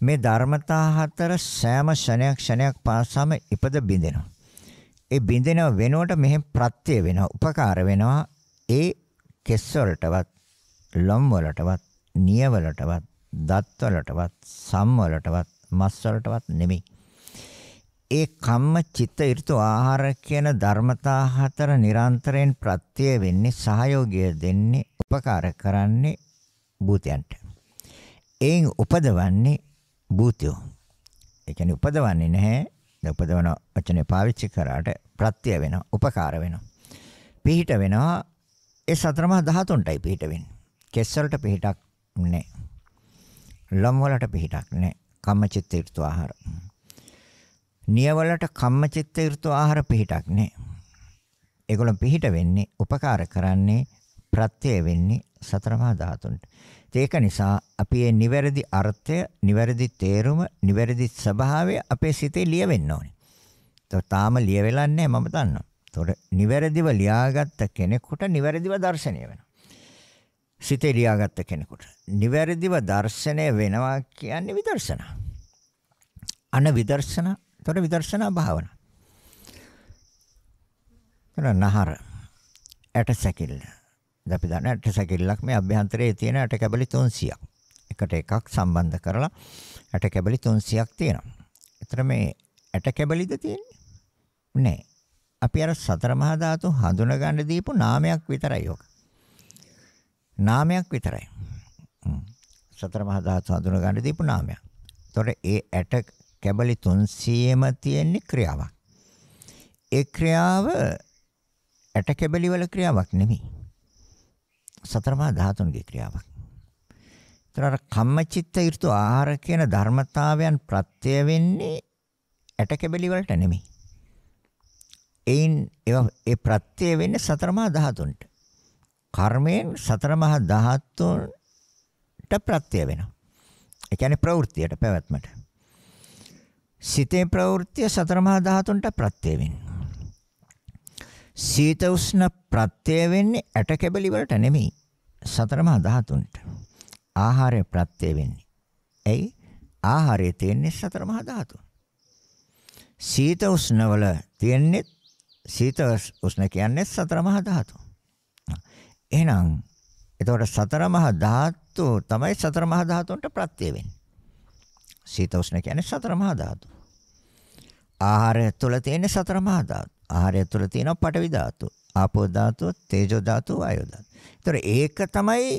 මේ ධර්මතා හතර සෑම ක්ෂණයක් පාසාම ඉපද බිඳෙනවා. ඒ බිඳෙනව වෙනකොට මෙහෙම ප්‍රත්‍ය වෙනවා, උපකාර වෙනවා. ඒ කෙස් වලටවත්, ලොම් වලටවත්, නිය වලටවත්, දත් වලටවත්, සම් වලටවත්, මස් වලටවත් නෙමෙයි. ඒ කම්ම චිත්ත ඍතු ආහාර කියන ධර්මතා හතර නිරන්තරයෙන් ප්‍රත්‍ය වෙන්නේ, සහයෝගය දෙන්නේ, උපකාර කරන්නේ භූතයන්ට. එයින් උපදවන්නේ භූතයෝ. ඒ කියන්නේ උපදවන්නේ නැහැ. උපදවන වචනේ පාවිච්චි කරාට ප්‍රත්‍ය වෙනවා, උපකාර වෙනවා. පිහිට වෙනවා. ඒ සතරමහා ධාතුන්ටයි පිහිට වෙන්නේ. කෙස් වලට පිහිටක් නැහැ. ලොම් වලට පිහිටක් නැහැ. කම්මචිත්ත ඍතු ආහාර. නිය වලට කම්මචිත්ත ඍතු ආහාර පිහිටක් නැහැ. ඒගොල්ලෝ පිහිට වෙන්නේ, උපකාර කරන්නේ, ප්‍රත්‍ය වෙන්නේ සතරමහා ධාතුන්ට. ඒක නිසා අපි මේ නිවැරදි අර්ථය, නිවැරදි තේරුම, නිවැරදි ස්වභාවය අපේ සිතේ ලියවෙන්න ඕනේ. ඒක තාම ලියවෙලා නැහැ මම දන්නවා. ඒතකොට නිවැරදිව ලියාගත්ත කෙනෙකුට නිවැරදිව දර්ශනය වෙනවා. සිතේ ලියාගත්ත කෙනෙකුට නිවැරදිව දර්ශනය වෙනවා කියන්නේ විදර්ශනා. අන විදර්ශනා, ඒතකොට විදර්ශනා භාවනා. නහර ඇට සැකිල්ල. අපි දන්න ඇට සැකිල්ලක් මේ අභ්‍යන්තරයේ තියෙන ඇට කැබලි 300ක්. එකට එකක් සම්බන්ධ කරලා ඇට කැබලි 300ක් තියෙනවා. ඒතර මේ ඇට කැබලිද තියෙන්නේ? නෑ. අපි අර සතර මහා ධාතු හඳුන ගන්න දීපු නාමයක් විතරයි ඔක. නාමයක් විතරයි. සතර මහා ධාතු හඳුන ගන්න දීපු නාමයක්. ඒතකොට ඒ ඇට කැබලි 300ෙම තියෙන ක්‍රියාවක්. ඒ ක්‍රියාව ඇට කැබලි වල ක්‍රියාවක් නෙමෙයි. සතර මහා ධාතුන්ගේ ක්‍රියාවක්. ඒතර කම්මචිත්ත ඍතු ආහාර කියන ධර්මතාවයන් ප්‍රත්‍ය වෙන්නේ ඇට කැබලි වලට නෙමෙයි. ඒ ප්‍රත්‍ය වෙන්නේ සතර මහා ධාතුන්ට. කර්මයෙන් සතර මහා ධාතුන්ට ප්‍රත්‍ය වෙනවා. ඒ කියන්නේ ප්‍රවෘත්තියට, පැවැත්මට. සිතේ ප්‍රවෘත්තිය සතර මහා ධාතුන්ට ප්‍රත්‍ය වෙන්නේ. සීත උෂ්ණ ප්‍රත්‍ය වෙන්නේ ඇට කැබලි වලට නෙමෙයි, සතර මහා ධාතුන්ට. ආහාරය ප්‍රත්‍ය වෙන්නේ. ඇයි? ආහාරයේ තියෙන්නේ සතර මහා ධාතුන්. සීත උෂ්ණ වල තියෙන්නේ, සීත උෂ්ණ කියන්නේ සතර මහා ධාතු. එහෙනම් එතකොට සතර මහා ධාතු තමයි සතර මහා ධාතුන්ට ප්‍රත්‍ය වෙන්නේ. සීත උෂ්ණ කියන්නේ සතර මහා ධාතු. ආහාරය තුළ තියෙන සතර මහා ධාතු. ආහාරය තුළ තියෙන පඨවි ධාතු, ආපෝ ධාතු, තේජෝ ධාතු, වායෝ ධාතු. ඒතර ඒක තමයි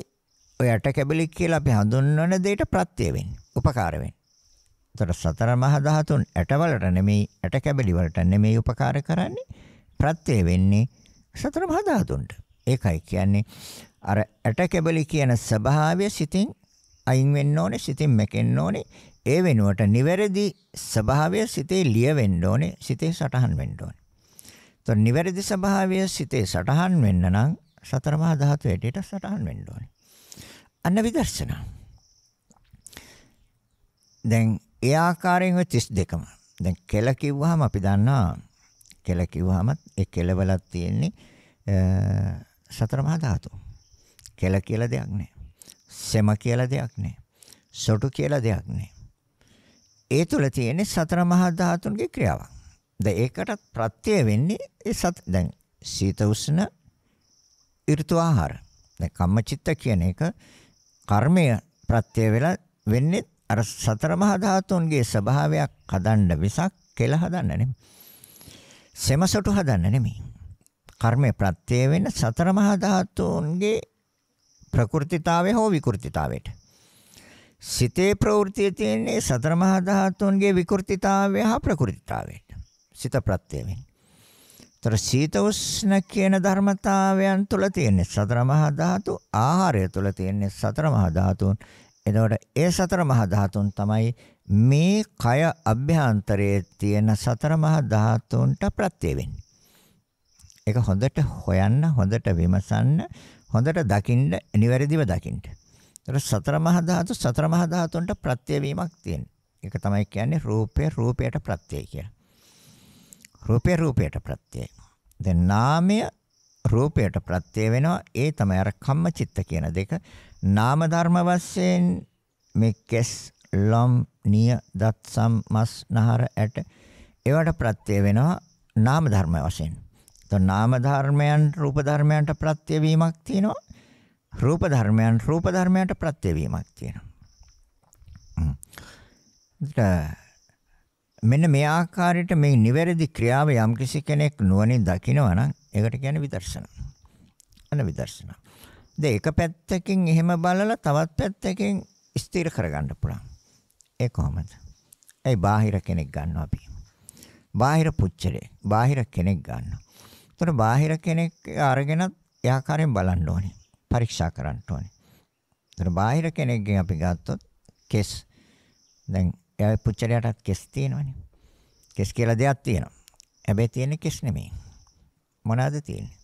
ඔය ඇට කැබලි කියලා අපි හඳුන්වන දෙයට ප්‍රත්‍ය වෙන්නේ, උපකාර වෙන්නේ. ඒතර සතර මහා ධාතුන් ඇට වලට නෙමෙයි, ඇට කැබලි වලට නෙමෙයි උපකාර කරන්නේ, ප්‍රත්‍ය වෙන්නේ සතර මහා ධාතුන්ට. ඒකයි කියන්නේ අර ඇට කැබලි කියන ස්වභාවය සිතින් අයින් වෙන්න ඕනේ, සිතින් මැකෙන්න ඕනේ. ඒ වෙනුවට නිවැරදි ස්වභාවය සිතේ ලියවෙන්න ඕනේ, සිතේ සටහන් වෙන්න ඕනේ. તો නිවැරදි ස්වභාවය සිතේ සටහන් වෙන්න නම් සතර මහා ධාතු ඇටයට සටහන් වෙන්න ඕනේ. අන්න විදර්ශනා. දැන් ඒ ආකාරයෙන් 32ම. දැන් කෙල කිව්වහම අපි දන්නවා, කෙල කිව්වහම ඒ කෙලවලක් තියෙන්නේ සතර මහා ධාතු. කෙල කියලා දෙයක් නැහැ. සෙම කියලා දෙයක් නැහැ. සොටු කියලා දෙයක් නැහැ. ඒ තුල තියෙන්නේ සතර මහා ධාතුන්ගේ ක්‍රියාවක්. දැන් ඒකට ප්‍රත්‍ය වෙන්නේ දැන් සීත උෂ්ණ ඍතු ආහාර. දැන් කම්මචිත්ත කියන එක කර්මය ප්‍රත්‍ය වෙලා වෙන්නේ අර සතර මහා ධාතුන්ගේ ස්වභාවයක් හදන්න විසක් කෙල හදන්න නෙමෙයි. සෙමසොටු හදන්න නෙමෙයි. කර්මය ප්‍රත්‍ය වෙන සතර මහා ධාතුන්ගේ ප්‍රකෘතිතාවය හෝ විකෘතිතාවයට. සිතේ ප්‍රවෘත්තිය තියෙන්නේ සතර මහා ධාතුන්ගේ විකෘතිතාවය හා ප්‍රකෘතිතාවයට. සිත ප්‍රත්‍ය වෙන්නේ. ତර සීත උෂ්ණ කියන ධර්මතාවයන් තුළ තියෙන්නේ සතර මහා ධාතු, ආහාරය තුළ තියෙන්නේ සතර මහා ධාතුන්. එතකොට ඒ සතර මහා ධාතුන් තමයි මේ කය අභ්‍යන්තරයේ තියෙන සතර මහා ධාතුන්ට ප්‍රත්‍ය වෙන්නේ. ඒක හොඳට හොයන්න, හොඳට විමසන්න, හොඳට දකින්න, නිවැරදිව දකින්න. ඒතර සතර මහා ධාතු සතර මහා ධාතුන්ට ප්‍රත්‍ය වීමක් තියෙනවා. ඒක තමයි කියන්නේ රූපය රූපයට ප්‍රත්‍යය කියලා. රූපය රූපයට ප්‍රත්‍යයයි. දැන් නාමය රූපයට ප්‍රත්‍ය වෙනවා. ඒ තමයි අර කම්මචිත්ත කියන දෙක නාම ධර්ම වශයෙන් මේ කෙස්, ලොම්, නිය, දත්, සම්, මස්, නහර, ඇට ඒවට ප්‍රත්‍ය වෙනවා නාම ධර්ම වශයෙන්. તો නාම ධර්මයන් රූප ධර්මයන්ට ප්‍රත්‍ය වීමක් තියෙනවා. රූප ධර්මයන් රූප ධර්මයන්ට ප්‍රත්‍ය වීමක් තියෙනවා. මෙන්න මේ ආකාරයට මේ නිවැරදි ක්‍රියාව යම්කිසි කෙනෙක් නුවණින් දකිනවා නම් ඒකට කියන්නේ විදර්ශනා. අන්න විදර්ශනා. දැන් එක පැත්තකින් එහෙම බලලා තවත් පැත්තකින් ස්ථිර කරගන්න පුළුවන්. ඒ කොහොමද? ඒ බාහිර කෙනෙක් ගන්නවා අපි. බාහිර පුච්චලේ, බාහිර කෙනෙක් ගන්නවා. ඒතර බාහිර කෙනෙක් අරගෙන ඒ ආකාරයෙන් බලන්න ඕනේ. පරීක්ෂා කරන්න ඕනේ. ඒතර බාහිර කෙනෙක්ගෙන් අපි ගත්තොත් කෙස්. දැන් ඒ පුච්චලයටත් කෙස් තියෙනවනේ. කෙස් කියලා දෙයක් තියෙනවා. හැබැයි තියෙන්නේ කෙස් නෙමෙයි. මොනවාද තියෙන්නේ?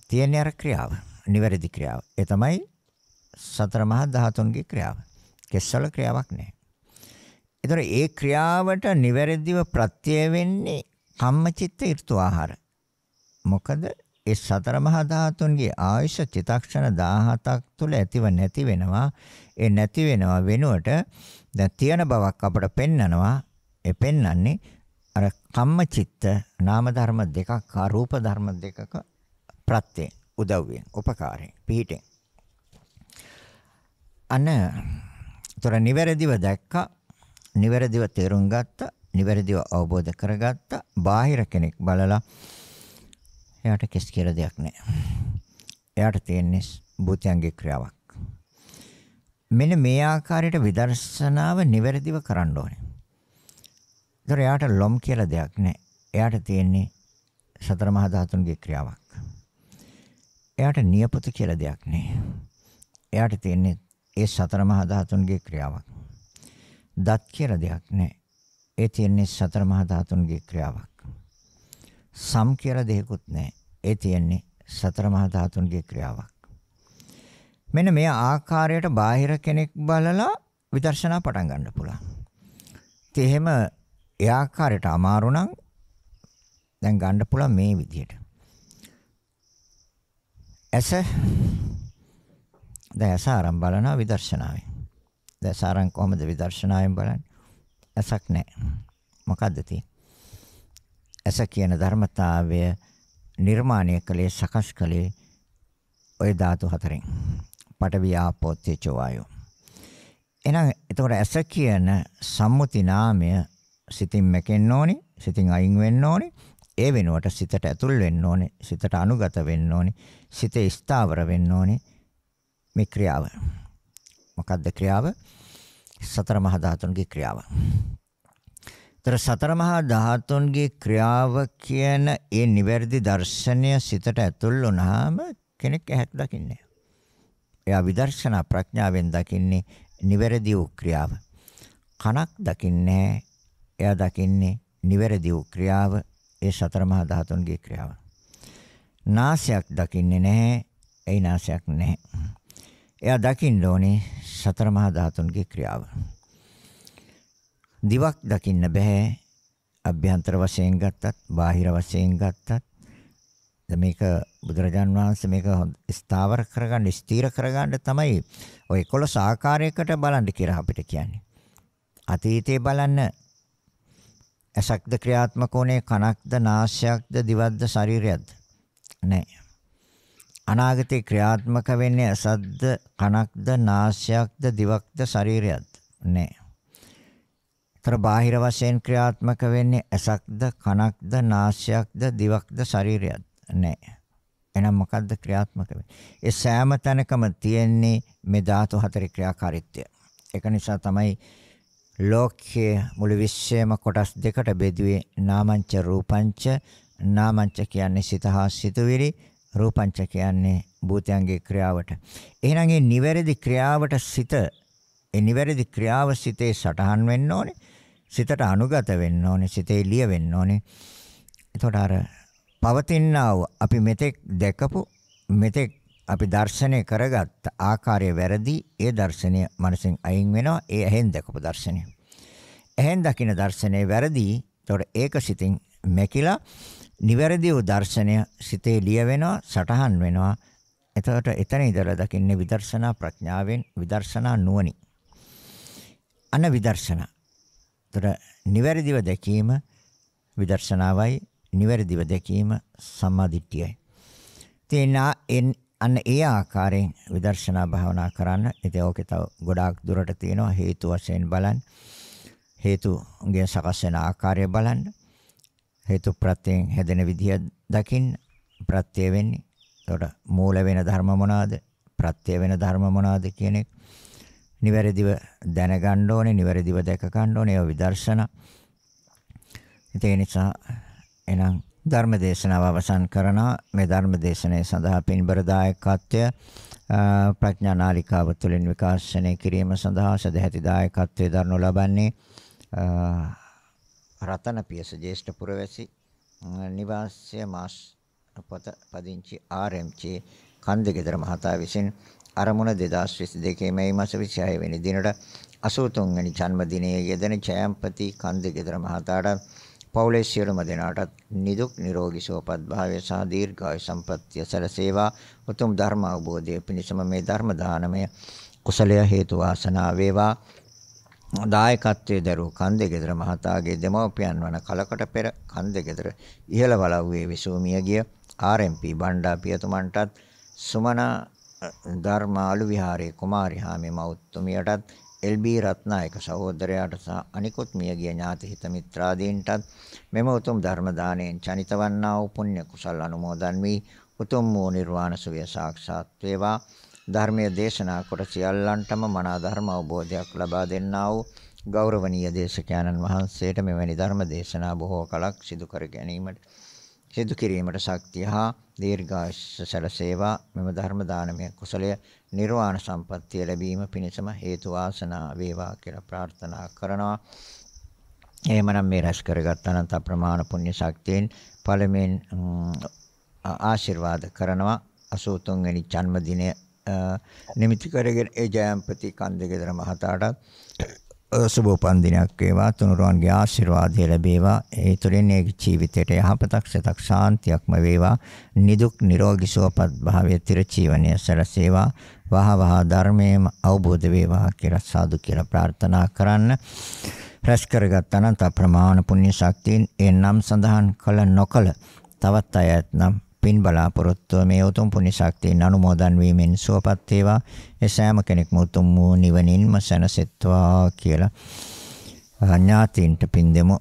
තියෙන්නේ අර ක්‍රියාව. නිවැරදි ක්‍රියාව. ඒ තමයි සතර මහා ධාතුන්ගේ ක්‍රියාව. කෙස්වල ක්‍රියාවක් නැහැ. ඒතර ඒ ක්‍රියාවට නිවැරදිව ප්‍රත්‍ය වෙන්නේ කම්මචිත්ත ඍතු ආහාර. මොකද ඒ සතර මහා ධාතුන්ගේ ආයුෂ චිත්තක්ෂණ 17ක් තුල ඇතිව නැති වෙනවා. ඒ නැති වෙනවා වෙනුවට දැන් තියෙන බවක් අපට පෙන්නනවා. ඒ පෙන්වන්නේ අර කම්මචිත්ත නාම ධර්ම දෙකක් හා රූප ධර්ම දෙකක ප්‍රත්‍ය උදව්වෙන් උපකාරයෙන් පිහිටෙන් තොර නිවැරදිව දැක්කා, නිවැරදිව තේරුම් ගත්තා, නිවැරදිව අවබෝධ කරගත්තා. බාහිර කෙනෙක් බලලා එයාට කිස් කියලා දෙයක් නැහැ. එයාට තියෙන්නේ භූතයන්ගේ ක්‍රියාවක්. මෙන්න මේ ආකාරයට විදර්ශනාව නිවැරදිව කරන්න ඕනේ. ඒතර එයාට ලොම් කියලා දෙයක් නැහැ. එයාට තියෙන්නේ සතර මහා ධාතුන්ගේ ක්‍රියාවක්. එයාට නියපොතු කියලා දෙයක් නැහැ. එයාට තියෙන්නේ ඒ සතර මහා ධාතුන්ගේ ක්‍රියාවක්. දත් කියලා දෙයක් නැහැ. ඒ තියෙන්නේ සතර මහා ධාතුන්ගේ ක්‍රියාවක්. සම් කියලා දෙයක්වත් නැහැ. ඒ තියෙන්නේ සතර මහා ධාතුන්ගේ ක්‍රියාවක්. මෙන්න මේ ආකාරයට බාහිර කෙනෙක් බලලා විදර්ශනා පටන් ගන්න පුළුවන්. ඉතින් එහෙම ඒ ආකාරයට අමාරු නම් දැන් ගන්න පුළුවන් මේ විදිහට. දැන් අසාරම් බලනවා විදර්ශනාවෙන්. දැන් අසාරම් කොහොමද විදර්ශනාවෙන් බලන්නේ? ඇසක් නැහැ. මොකද්ද තියෙන්නේ? ඇස කියන ධර්මතාවය නිර්මාණය කළේ සකස් කළේ ওই ධාතු හතරෙන්. පඨවි ආපෝ තේජෝ වායෝ. එහෙනම් එතකොට ඇස කියන සම්මුති නාමය සිතින් මැකෙන්න ඕනේ, සිතින් අයින් වෙන්න ඕනේ. ඒ වෙනුවට සිතට ඇතුල් වෙන්න ඕනේ, සිතට අනුගත වෙන්න ඕනේ, සිතේ ස්ථාවර වෙන්න ඕනේ. මේ ක්‍රියාව. මොකක්ද ක්‍රියාව? සතර මහා ධාතුන්ගේ ක්‍රියාව. තර සතර මහා ධාතුන්ගේ ක්‍රියාව කියන ඒ නිවැරදි දර්ශනය සිතට ඇතුල් වුණාම කෙනෙක් ඇහක් දකින්නේ. එයා විදර්ශනා ප්‍රඥාවෙන් දකින්නේ නිවැරදි වූ ක්‍රියාව. කනක් දකින්නේ එයා දකින්නේ නිවැරදි වූ ක්‍රියාව, ඒ සතර මහා ධාතුන්ගේ ක්‍රියාව. නාසයක් දකින්නේ නැහැ, ඒ නාසයක් නැහැ. එයා දකින්න ඕනේ සතර මහා ධාතුන්ගේ ක්‍රියාව. දිවක් දකින්න බෑ. අභ්‍යන්තර වශයෙන් ගත්තත්, බාහිර වශයෙන් ගත්තත්. මේක බුදුරජාන් වහන්සේ මේක ස්ථාවර කරගන්න, ස්ථීර කරගන්න තමයි ඔය 11 ආකාරයකට බලන්න කියලා අපිට කියන්නේ. අතීතේ බලන්න ඇසක්ද ක්‍රියාත්මක වුණේ, කනක්ද, නාසයක්ද, දිවක්ද, ශරීරයක්ද? නැහැ. අනාගතේ ක්‍රියාත්මක වෙන්නේ ඇසක්ද, කනක්ද, නාසයක්ද, දිවක්ද, ශරීරයක්ද? නැහැ. තර බාහිර වශයෙන් ක්‍රියාත්මක වෙන්නේ ඇසක්ද, කනක්ද, නාසයක්ද, දිවක්ද, ශරීරයක්ද? නැහැ. එහෙනම් මොකද්ද ක්‍රියාත්මක වෙන්නේ? ඒ සෑම තැනකම තියෙන්නේ මේ ධාතු හතරේ ක්‍රියාකාරීත්වය. ඒක නිසා තමයි ලෝකයේ මුළු විශ්වයම කොටස් දෙකට බෙදුවේ නාමංච රූපංච. නාමංච කියන්නේ සිත හා සිතුවිලි, රූපංච කියන්නේ භූතයන්ගේ ක්‍රියාවට. එහෙනම් මේ නිවැරදි ක්‍රියාවට සිත, ඒ නිවැරදි ක්‍රියාව සිතේ සටහන් වෙන්න ඕනේ, සිතට අනුගත වෙන්න ඕනේ, සිතේ ලිය වෙන්න ඕනේ. එතකොට අර පවතිනා වූ අපි මෙතෙක් දැකපු, මෙතෙක් අපි දර්ශනය කරගත් ආකාරය වැරදි. ඒ දර්ශනය මනසෙන් අයින් වෙනවා. ඒ ඇහෙන් දැකපු දර්ශනය. ඇහෙන් දකින දර්ශනය වැරදි. එතකොට ඒක සිතින් මැකිලා නිවැරදි වූ දර්ශනය සිතේ ලිය වෙනවා, සටහන් වෙනවා. එතකොට එතන ඉඳලා දකින්නේ විදර්ශනා ප්‍රඥාවෙන්, විදර්ශනා නුවණින්. අන විදර්ශනා. ତොර නිවැරදිව දැකීම විදර්ශනාවයි, නිවැරදිව දැකීම සම්මාදිට්ඨියයි. අන්න ඒ ආකාරයෙන් විදර්ශනා භාවනා කරන්න. ඉතින් ඕකේ තව ගොඩාක් දුරට තියෙනවා. හේතු වශයෙන් බලන්න. හේතුගේ සකස් වෙන ආකාරය බලන්න. හේතු ප්‍රත්‍යයෙන් හැදෙන විදිය දකින්න. ප්‍රත්‍ය වෙන්නේ. ඒකට මූල වෙන ධර්ම මොනවාද? ප්‍රත්‍ය වෙන ධර්ම මොනවාද කියන එක නිවැරදිව දැනගන්න ඕනේ. නිවැරදිව දැක ගන්න ඕනේ. ඒ විදර්ශනා. ඒ නිසා එනම් ධර්ම දේශනාව අවසන් කරනවා. මේ ධර්ම දේශනාව සඳහා පින්බර දායකත්වය ප්‍රඥා නාලිකාව තුළින් විකාශනය කිරීම සඳහා සදැහැති දායකත්වයේ දරනු ලබන්නේ රතන පියස ජේෂ්ඨ පුරවැසි නිවාසය මාස් පොත පදිංචි RMC කන්දගෙදර මහතා විසින් අරමුණ 2022 මැයි මාස 26 වෙනි දිනට 83 වෙනි ජන්මදිනයේ යෙදෙන ජයම්පති කන්දගෙදර මහතාට පවුලේ සියලුම දෙනාටත් නිදුක් නිරෝගී සුවපත් භාවය සහ දීර්ඝායු සම්පන්නිය සැලසේවා. උතුම් ධර්ම අවබෝධය පිණිසම මේ ධර්ම දානමය කුසලය හේතු වාසනා වේවා. දායකත්වයේ දරූ කන්දගෙදර මහතාගේ දෙමව්පියන් වන කලකට පෙර කන්දගෙදර ඉහළ වලව්වේ විසූ මියගිය RMP බණ්ඩා පියතුමන්ටත් සුමනා ධර්මාලු විහාරයේ කුමාරිහාමි මෞතුමියටත් LB රත්නායක සහෝදරයාට සහ අනිකුත් මියගිය ඥාති හිත මිත්‍රාදීන්ටත් මෙම උතුම් ධර්ම දාණයෙන් චනිතවන්නා වූ පුණ්‍ය කුසල් අනුමෝදන් වී උතුම් වූ නිර්වාණ සුවය සාක්ෂාත් වේවා. ධර්මයේ දේශනා කොට සියල්ලන්ටම මනා ධර්ම අවබෝධයක් ලබා දෙන්නා වූ ගෞරවනීය දේශකයන්න් වහන්සේට මෙවැනි ධර්ම දේශනා බොහෝ කලක් සිදු කිරීමට ශක්තිය හා දීර්ඝායුෂ සැලසේවා. මෙම ධර්ම දානමය කුසලය නිර්වාණ සම්පත්තිය ලැබීම පිණිසම හේතු වාසනා වේවා කියලා ප්‍රාර්ථනා කරනවා. එහෙමනම් මේ රැස් කරගත් අනන්ත ප්‍රමාණ පුණ්‍ය ශක්තියෙන් පළමුවෙන් ආශිර්වාද කරනවා 83 වෙනි ජන්මදිනය නිමිති කරගෙන ඒ ජයම්පති කන්දගෙදර මහතාට සුබ උපන්දිනයක් වේවා. තුනුරුවන්ගේ ආශිර්වාදය ලැබේවා. ඒ තුළින් ඒ ජීවිතයට යහපතක් සතක් ශාන්තියක්ම වේවා. නිදුක් නිරෝගී සුවපත් භාවයේ තිරචීවනය සැලසේවා. වහ වහ ධර්මයේම අවබෝධ වේවා කියලා සාදු කියලා ප්‍රාර්ථනා කරන්න. රැස් කරගත් අනන්ත ප්‍රමාණ පුණ්‍ය ශක්තියෙන් ඒ නම් සඳහන් කළ නොකළ තවත් අයත් නම් පින් බලාපොරොත්තු මේ උතුම් පුණ්‍ය ශක්තියෙන් අනුමෝදන් වීමෙන් සුවපත් වේවා. ඒ සෑම කෙනෙක්ම උතුම් වූ නිවනින්ම සැනසෙත්වා කියලා ඥාතීන්ට පින් දෙමු.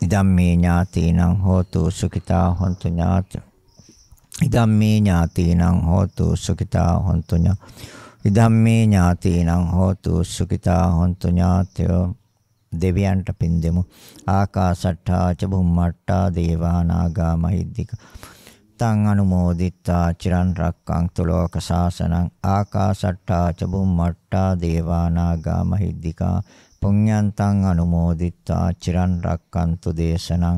ඉදම්මේ ඥාතීනං හෝතු සුඛිතා හොන්තු ඥාත. ඉදම්මේ ඥාතීනං හෝතු සුඛිතා හොන්තු ඥාත. ඉදම්මේ ඥාතීනං හෝතු සුඛිතා හොන්තු ඥාතයෝ. දෙවියන්ට පින් දෙමු. ආකාසට්ඨා ච බුම්මට්ඨා දේවා නාග මහිද්దిక තං අනුමෝදිතා චිරන් රක්ඛන්තු ලෝක සාසනං. ආකාසට්ඨා ච බුම්මට්ඨා දේවා නාග මහිද්దికා පුඤ්ඤන්තං අනුමෝදිතා චිරන් රක්ඛන්තු දේශනං.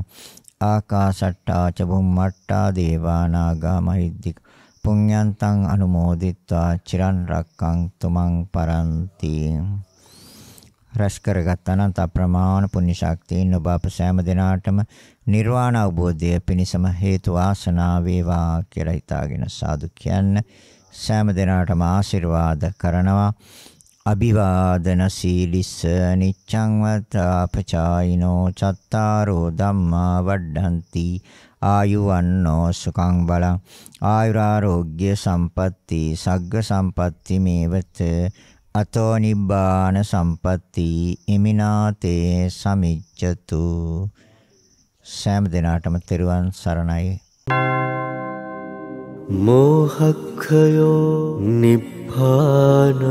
ආකාසට්ඨා ච බුම්මට්ඨා දේවා නාග මහිද්దికා පුඤ්ඤන්තං අනුමෝදිතා චිරන් රක්ඛන්තු මං පරන්ති. රැස් කරගත් අනන්ත ප්‍රමාණ පුණ්‍ය ශක්තියින් ඔබ අප සෑම දිනාටම නිර්වාණ අවබෝධය පිණිසම හේතු වාසනා වේවා කියලා හිතාගෙන සාදු කියන්න. සෑම දිනාටම ආශිර්වාද කරනවා. අභිවාදන සීලිස්ස නිච්ඡං වතාපචායිනෝ චත්තාරෝ ධම්මා වඩ්ඩಂತಿ ආයුවන්නෝ සුඛං බලං ආයුරාෝග්‍ය සම්පatti සග්ග සම්පatti මේවත අතෝ නිබ්බාන සම්පatti ඉමිනාතේ සමිච්ඡතු. සෑම දිනාටම තෙරුවන් සරණයි. මෝහක්ඛයෝ නිබ්බානං